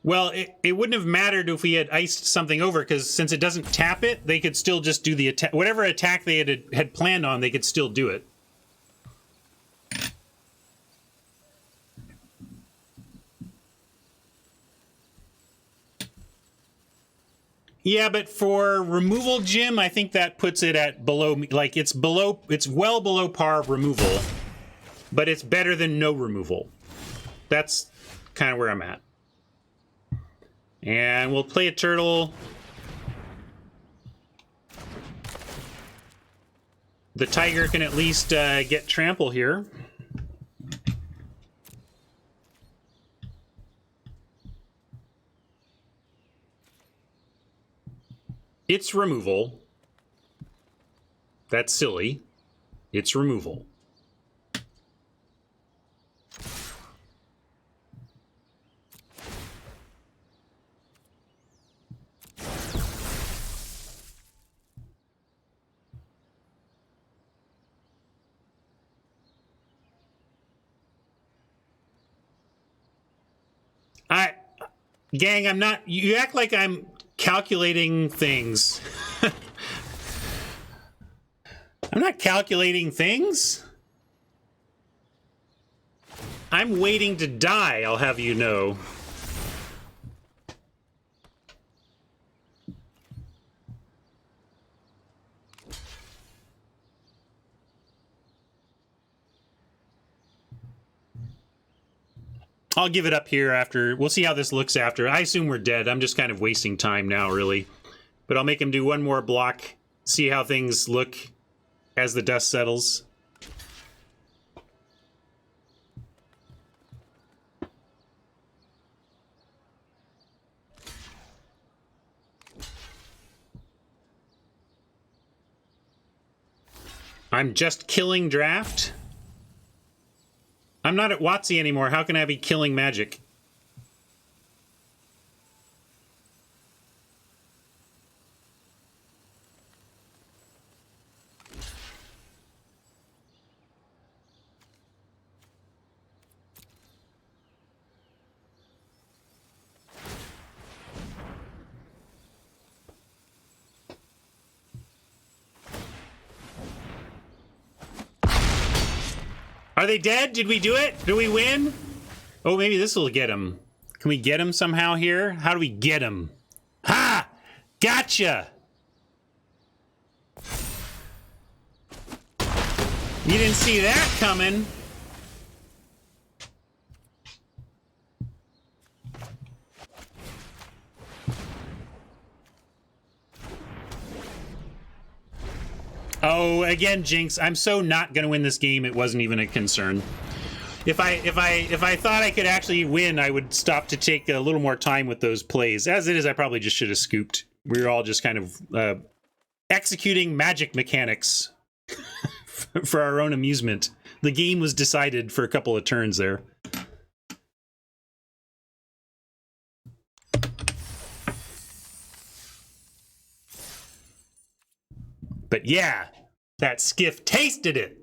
Well, it wouldn't have mattered if we had iced something over, because since it doesn't tap it, they could still just do the attack. Whatever attack they had planned on, they could still do it. Yeah, but for removal, Jim, I think that puts it at below, like it's well below par removal, but it's better than no removal. That's kind of where I'm at. And we'll play a turtle. The tiger can at least get trample here. It's removal. That's silly. It's removal. Gang, I'm not... You act like I'm calculating things. I'm not calculating things. I'm waiting to die, I'll have you know. I'll give it up here after. We'll see how this looks after. I assume we're dead. I'm just kind of wasting time now, really. But I'll make him do one more block, see how things look as the dust settles. I'm just killing draft. I'm not at WotC anymore. How can I be killing magic? Are they dead? Did we do it? Did we win? Oh, maybe this will get him. Can we get him somehow here? How do we get him? Ha! Gotcha! You didn't see that coming. Oh, again, Jinx, I'm so not going to win this game, it wasn't even a concern. If I thought I could actually win, I would stop to take a little more time with those plays. As it is, I probably just should have scooped. We were all just kind of executing magic mechanics for our own amusement. The game was decided for a couple of turns there. But yeah, that skiff tasted it.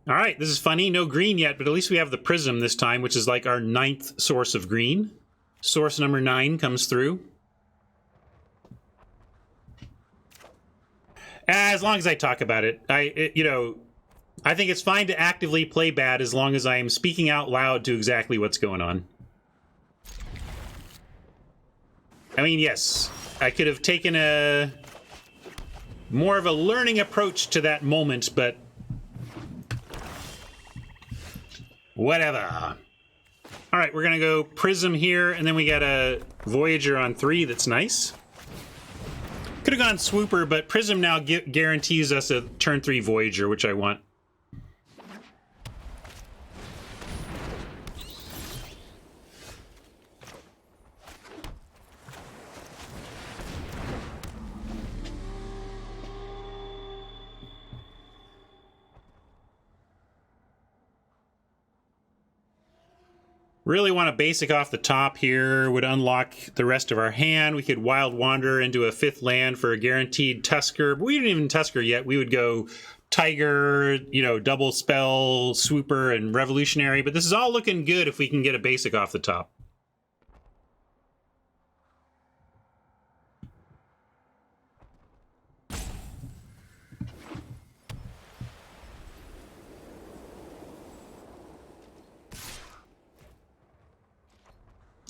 All right, this is funny. No green yet, but at least we have the prism this time, which is like our 9th source of green. Source number 9 comes through. As long as I talk about it, you know, I think it's fine to actively play bad as long as I am speaking out loud to exactly what's going on. I mean, yes, I could have taken a more of a learning approach to that moment, but whatever. All right, we're gonna go Prism here, and then we got a Voyager on 3 that's nice. Could have gone Swooper, but Prism now guarantees us a turn 3 Voyager, which I want. Really want a basic off the top here. Would unlock the rest of our hand. We could Wild Wander into a 5th land for a guaranteed Tusker. But we didn't even Tusker yet. We would go Tiger, you know, double spell, Swooper, and Revolutionary. But this is all looking good if we can get a basic off the top.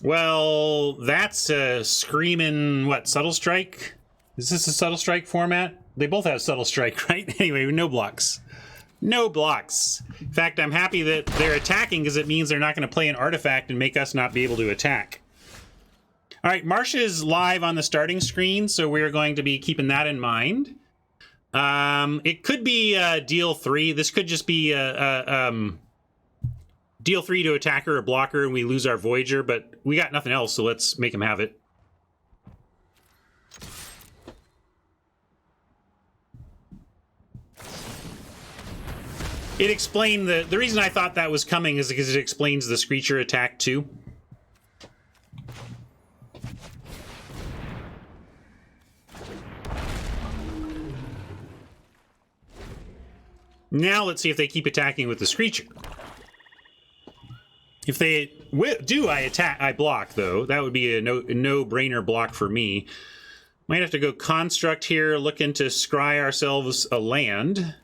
Well, that's a screaming, what, Subtle Strike? Is this a Subtle Strike format? They both have Subtle Strike, right? Anyway, no blocks. No blocks. In fact, I'm happy that they're attacking because it means they're not going to play an artifact and make us not be able to attack. All right, Marcia is live on the starting screen, so we're going to be keeping that in mind. It could be deal 3. This could just be deal 3 to attacker or blocker, and we lose our Voyager, but we got nothing else, so let's make him have it. It explained the reason I thought that was coming is because it explains the Screecher attack too. Now let's see if they keep attacking with the Screecher. If they do, I block, though. That would be a no-brainer block for me. Might have to go Construct here, looking to scry ourselves a land.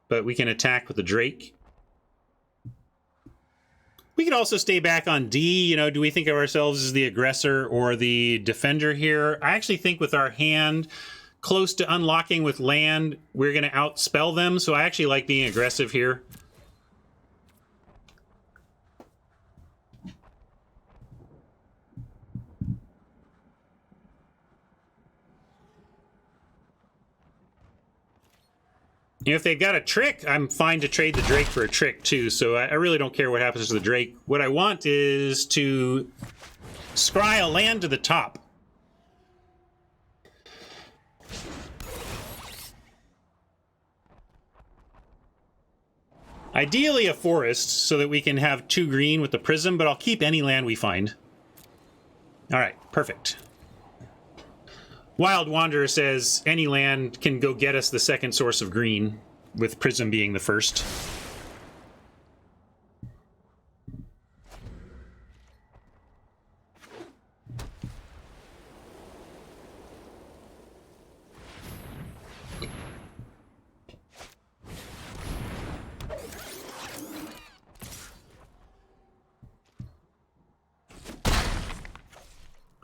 But we can attack with the Drake. We could also stay back on D. You know, do we think of ourselves as the aggressor or the defender here? I actually think with our hand close to unlocking with land, we're going to outspell them. So I actually like being aggressive here. If they've got a trick, I'm fine to trade the Drake for a trick, too. So I really don't care what happens to the Drake. What I want is to scry a land to the top. Ideally a forest, so that we can have 2 green with the Prism, but I'll keep any land we find. All right, perfect. Wild Wanderer says any land can go get us the 2nd source of green, with Prism being the first.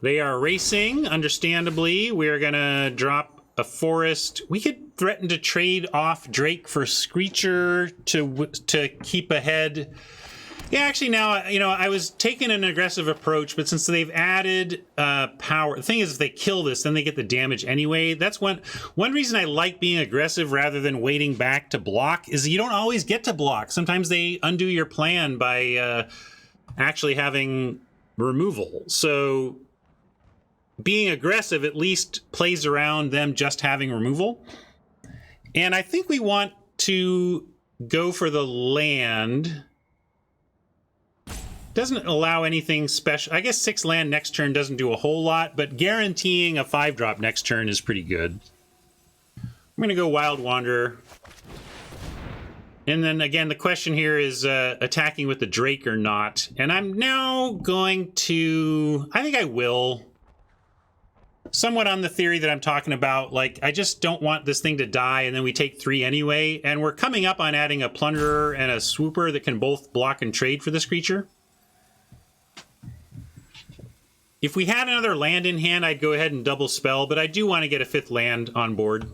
They are racing, understandably. We're going to drop a forest. We could threaten to trade off Drake for Screecher to keep ahead. Yeah, actually now, you know, I was taking an aggressive approach, but since they've added power, the thing is if they kill this, then they get the damage anyway. That's one reason I like being aggressive rather than waiting back to block is you don't always get to block. Sometimes they undo your plan by actually having removal. So being aggressive at least plays around them just having removal. And I think we want to go for the land. Doesn't allow anything special. I guess 6 land next turn doesn't do a whole lot, but guaranteeing a 5-drop next turn is pretty good. I'm going to go Wild Wanderer. And then again, the question here is attacking with the Drake or not. And I'm now going to... I think I will... somewhat on the theory that I'm talking about, like, I just don't want this thing to die, and then we take 3 anyway, and we're coming up on adding a Plunderer and a Swooper that can both block and trade for this creature. If we had another land in hand, I'd go ahead and double spell, but I do want to get a 5th land on board.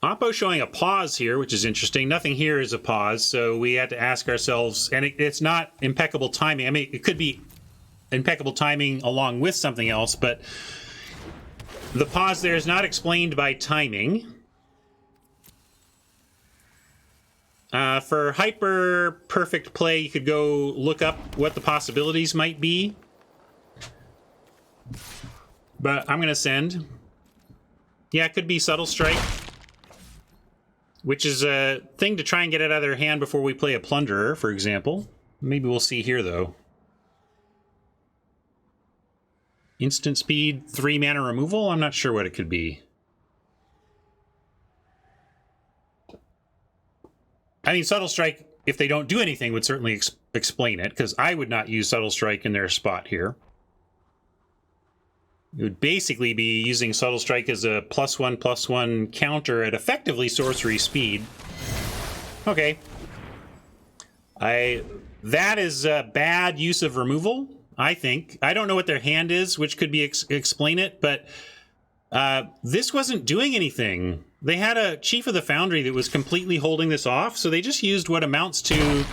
Oppo showing a pause here, which is interesting. Nothing here is a pause, so we had to ask ourselves, and it's not impeccable timing. I mean, it could be impeccable timing along with something else, but the pause there is not explained by timing. For hyper perfect play, you could go look up what the possibilities might be. But I'm going to send. Yeah, it could be Subtle Strike. which is a thing to try and get it out of their hand before we play a Plunderer, for example. Maybe we'll see here, though. Instant speed, 3 mana removal? I'm not sure what it could be. I mean, Subtle Strike, if they don't do anything, would certainly explain it, because I would not use Subtle Strike in their spot here. It would basically be using Subtle Strike as a +1/+1 counter at effectively sorcery speed. Okay. That is a bad use of removal, I think. I don't know what their hand is, which could be explain it, but this wasn't doing anything. They had a Chief of the Foundry that was completely holding this off, so they just used what amounts to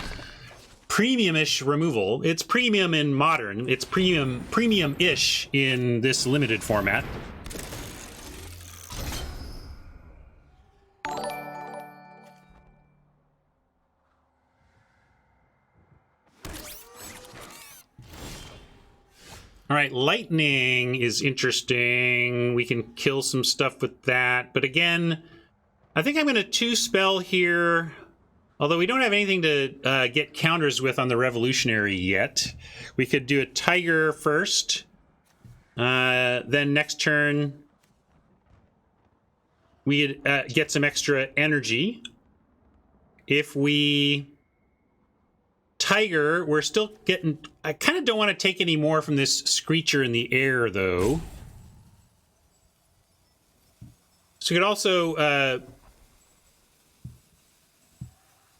premium-ish removal. It's premium in Modern. It's premium-ish in this limited format. All right, lightning is interesting. We can kill some stuff with that. But again, I think I'm going to 2-spell here. Although we don't have anything to get counters with on the Revolutionary yet. We could do a Tiger first. Then next turn, we get some extra energy. If we Tiger, we're still getting... I kind of don't want to take any more from this Screecher in the air, though. So we could also...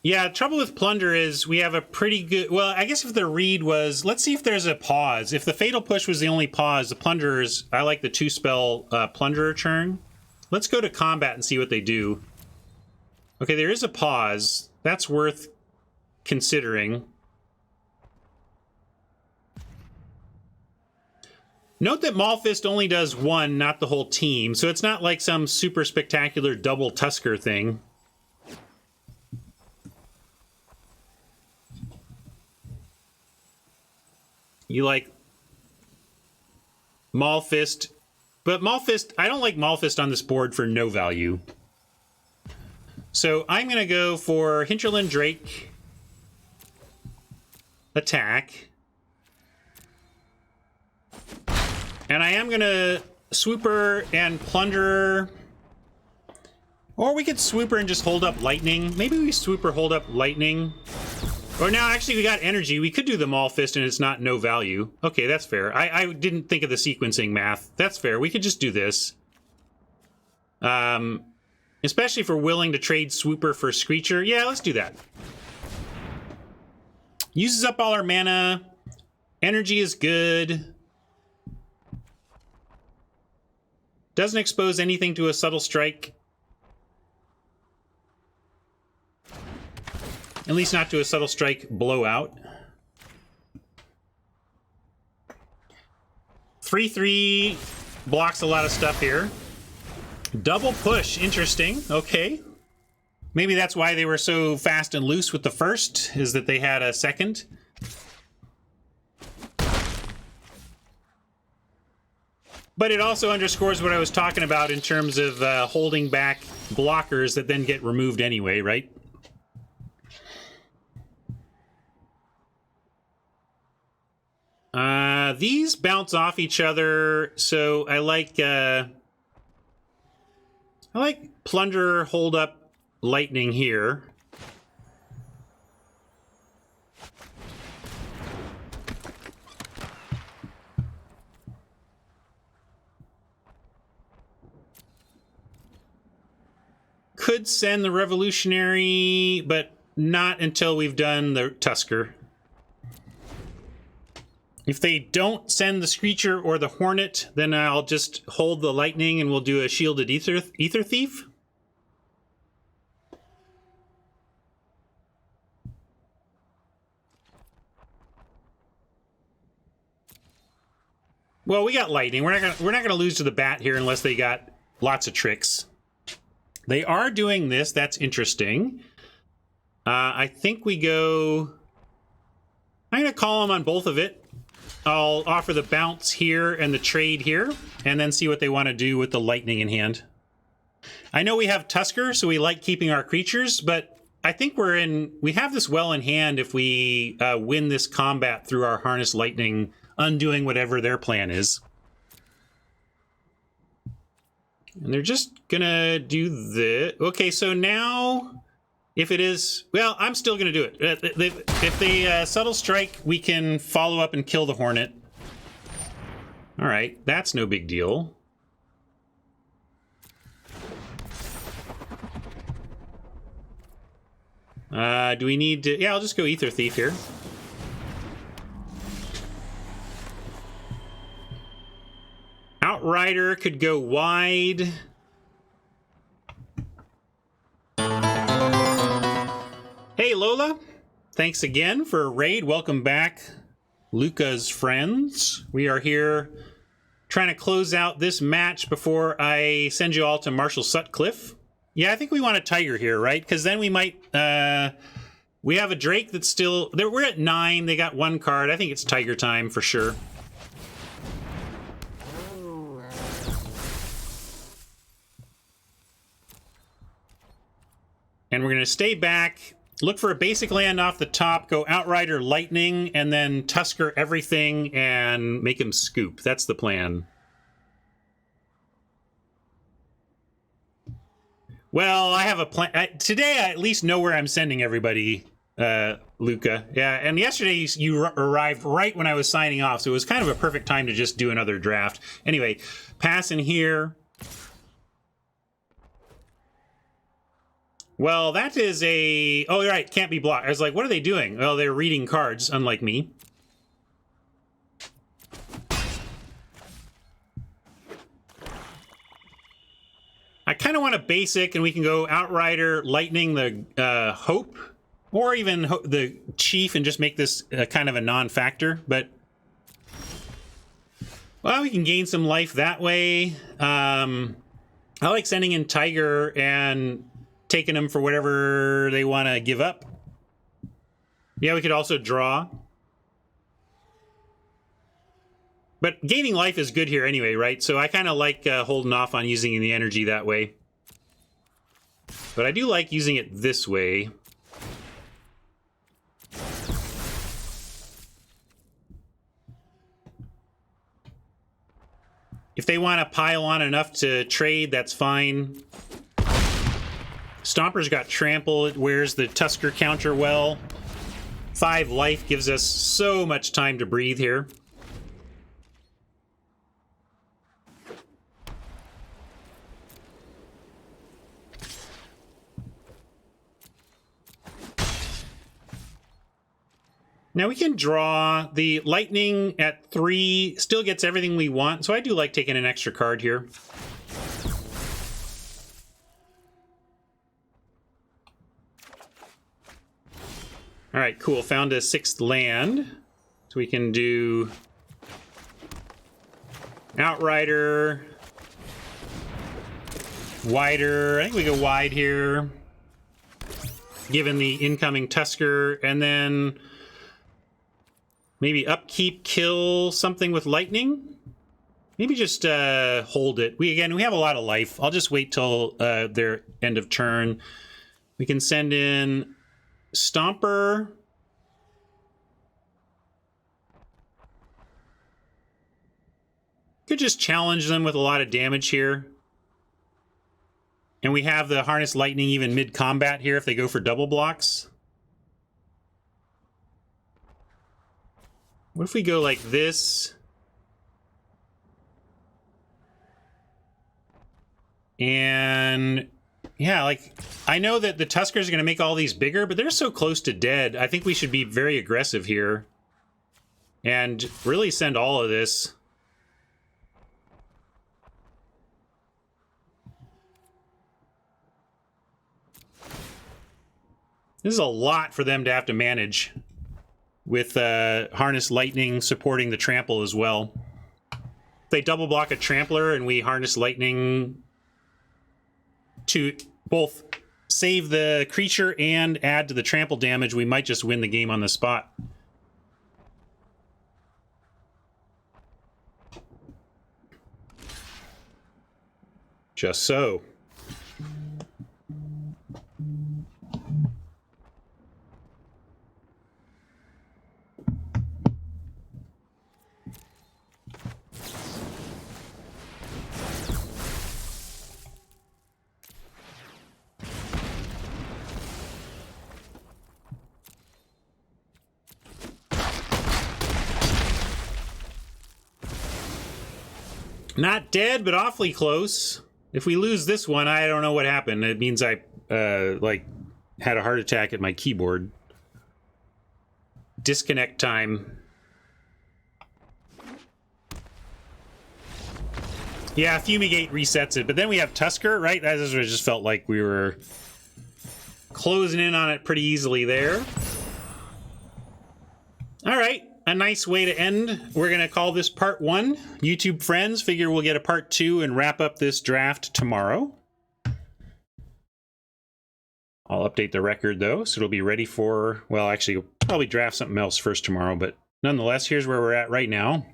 yeah, trouble with Plunder is we have a pretty good... Well, I guess if the read was... Let's see if there's a pause. If the Fatal Push was the only pause, the Plunderers... I like the 2-spell Plunderer turn. Let's go to combat and see what they do. Okay, there is a pause. That's worth considering. Note that Maulfist only does 1, not the whole team, so it's not like some super spectacular double Tusker thing. You like Maulfist, but Maulfist, I don't like Maulfist on this board for no value. So I'm going to go for Hinterland Drake, attack. And I am going to Swooper and Plunderer. Or we could Swooper and just hold up Lightning. Maybe we Swooper, hold up Lightning. Or now, actually, we got energy. We could do the Maulfist and it's not no value. Okay, that's fair. I didn't think of the sequencing math. That's fair. We could just do this. Especially if we're willing to trade Swooper for Screecher. Yeah, let's do that. Uses up all our mana. Energy is good. Doesn't expose anything to a Subtle Strike. At least not to a Subtle Strike blowout. 3/3 blocks a lot of stuff here. Double push, interesting. Okay. Maybe that's why they were so fast and loose with the first, is that they had a second. But it also underscores what I was talking about in terms of holding back blockers that then get removed anyway, right? These bounce off each other, so I like Plunderer, hold up Lightning here. Could send the Revolutionary, but not until we've done the Tusker. If they don't send the Screecher or the Hornet, then I'll just hold the Lightning and we'll do a Shielded Ether Thief. Well, we got Lightning. We're not gonna lose to the Bat here unless they got lots of tricks. They are doing this. That's interesting. I think we go... I'm going to call them on both of it. I'll offer the bounce here and the trade here, and then see what they want to do with the Lightning in hand. I know we have Tusker, so we like keeping our creatures, but I think we have this well in hand if we win this combat through our Harness Lightning, undoing whatever their plan is. And they're just gonna do this. Okay, so now, if it is, well, I'm still gonna do it. If they Subtle Strike, we can follow up and kill the Hornet. All right, that's no big deal. Do we need to... Yeah, I'll just go Ether Thief here. Outrider could go wide. Hey, Lola. Thanks again for a raid. Welcome back, Luca's friends. We are here trying to close out this match before I send you all to Marshall Sutcliffe. Yeah, I think we want a Tiger here, right? Because then we might... we have a Drake that's still... We're at 9. They got 1 card. I think it's Tiger time for sure. And we're going to stay back, look for a basic land off the top, go Outrider Lightning, and then Tusker everything and make him scoop. That's the plan. Well, I have a plan. Today, I at least know where I'm sending everybody, Luca. Yeah, and yesterday you arrived right when I was signing off, so it was kind of a perfect time to just do another draft. Anyway, pass in here. Well, that is a... Oh, right, can't be blocked. I was like, what are they doing? Well, they're reading cards, unlike me. I kind of want a basic, and we can go Outrider, Lightning, the Hope, or even the Chief, and just make this kind of a non-factor. But, well, we can gain some life that way. I like sending in Tiger and taking them for whatever they want to give up. Yeah, we could also draw. But gaining life is good here anyway, right? So I kind of like holding off on using the energy that way. But I do like using it this way. If they want to pile on enough to trade, that's fine. Stomper's got Trample. It wears the Tusker counter well. 5 life gives us so much time to breathe here. Now we can draw. The Lightning at 3 still gets everything we want, so I do like taking an extra card here. All right, cool. Found a 6th land. So we can do Outrider, wider. I think we go wide here, given the incoming Tusker, and then maybe upkeep, kill something with Lightning. Maybe just hold it. We have a lot of life. I'll just wait till their end of turn. We can send in Stomper. Could just challenge them with a lot of damage here. And we have the Harness Lightning even mid-combat here if they go for double blocks. What if we go like this? And yeah, like, I know that the Tuskers are going to make all these bigger, but they're so close to dead. I think we should be very aggressive here and really send all of this. This is a lot for them to have to manage with Harness Lightning supporting the Trample as well. If they double block a Trampler and we Harness Lightning to both save the creature and add to the trample damage, we might just win the game on the spot. Just so. Not dead, but awfully close. If we lose this one, I don't know what happened. It means I, like, had a heart attack at my keyboard. Disconnect time. Yeah, Fumigate resets it, but then we have Tusker, right? That just felt like we were closing in on it pretty easily there. All right, a nice way to end. We're going to call this part 1. YouTube friends, figure we'll get a part 2 and wrap up this draft tomorrow. I'll update the record, though, so it'll be ready for, well, actually, we'll probably draft something else first tomorrow, but nonetheless, here's where we're at right now.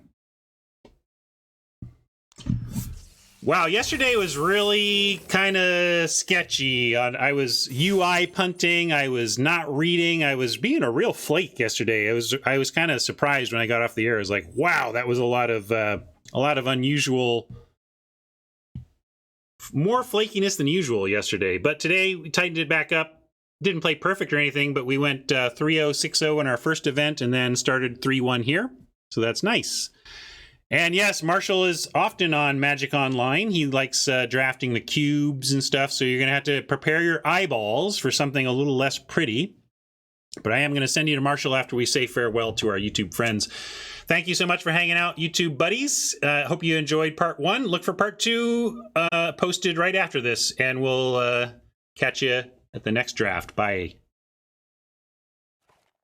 Wow, yesterday was really kind of sketchy. I was UI punting, I was not reading, I was being a real flake yesterday. I was kind of surprised when I got off the air. I was like, wow, that was a lot of unusual, more flakiness than usual yesterday. But today we tightened it back up. Didn't play perfect or anything, but we went 3-0, 6-0 in our first event and then started 3-1 here. So that's nice. And yes, Marshall is often on Magic Online. He likes drafting the cubes and stuff, so you're going to have to prepare your eyeballs for something a little less pretty. But I am going to send you to Marshall after we say farewell to our YouTube friends. Thank you so much for hanging out, YouTube buddies. Hope you enjoyed part 1. Look for part 2 posted right after this, and we'll catch you at the next draft. Bye.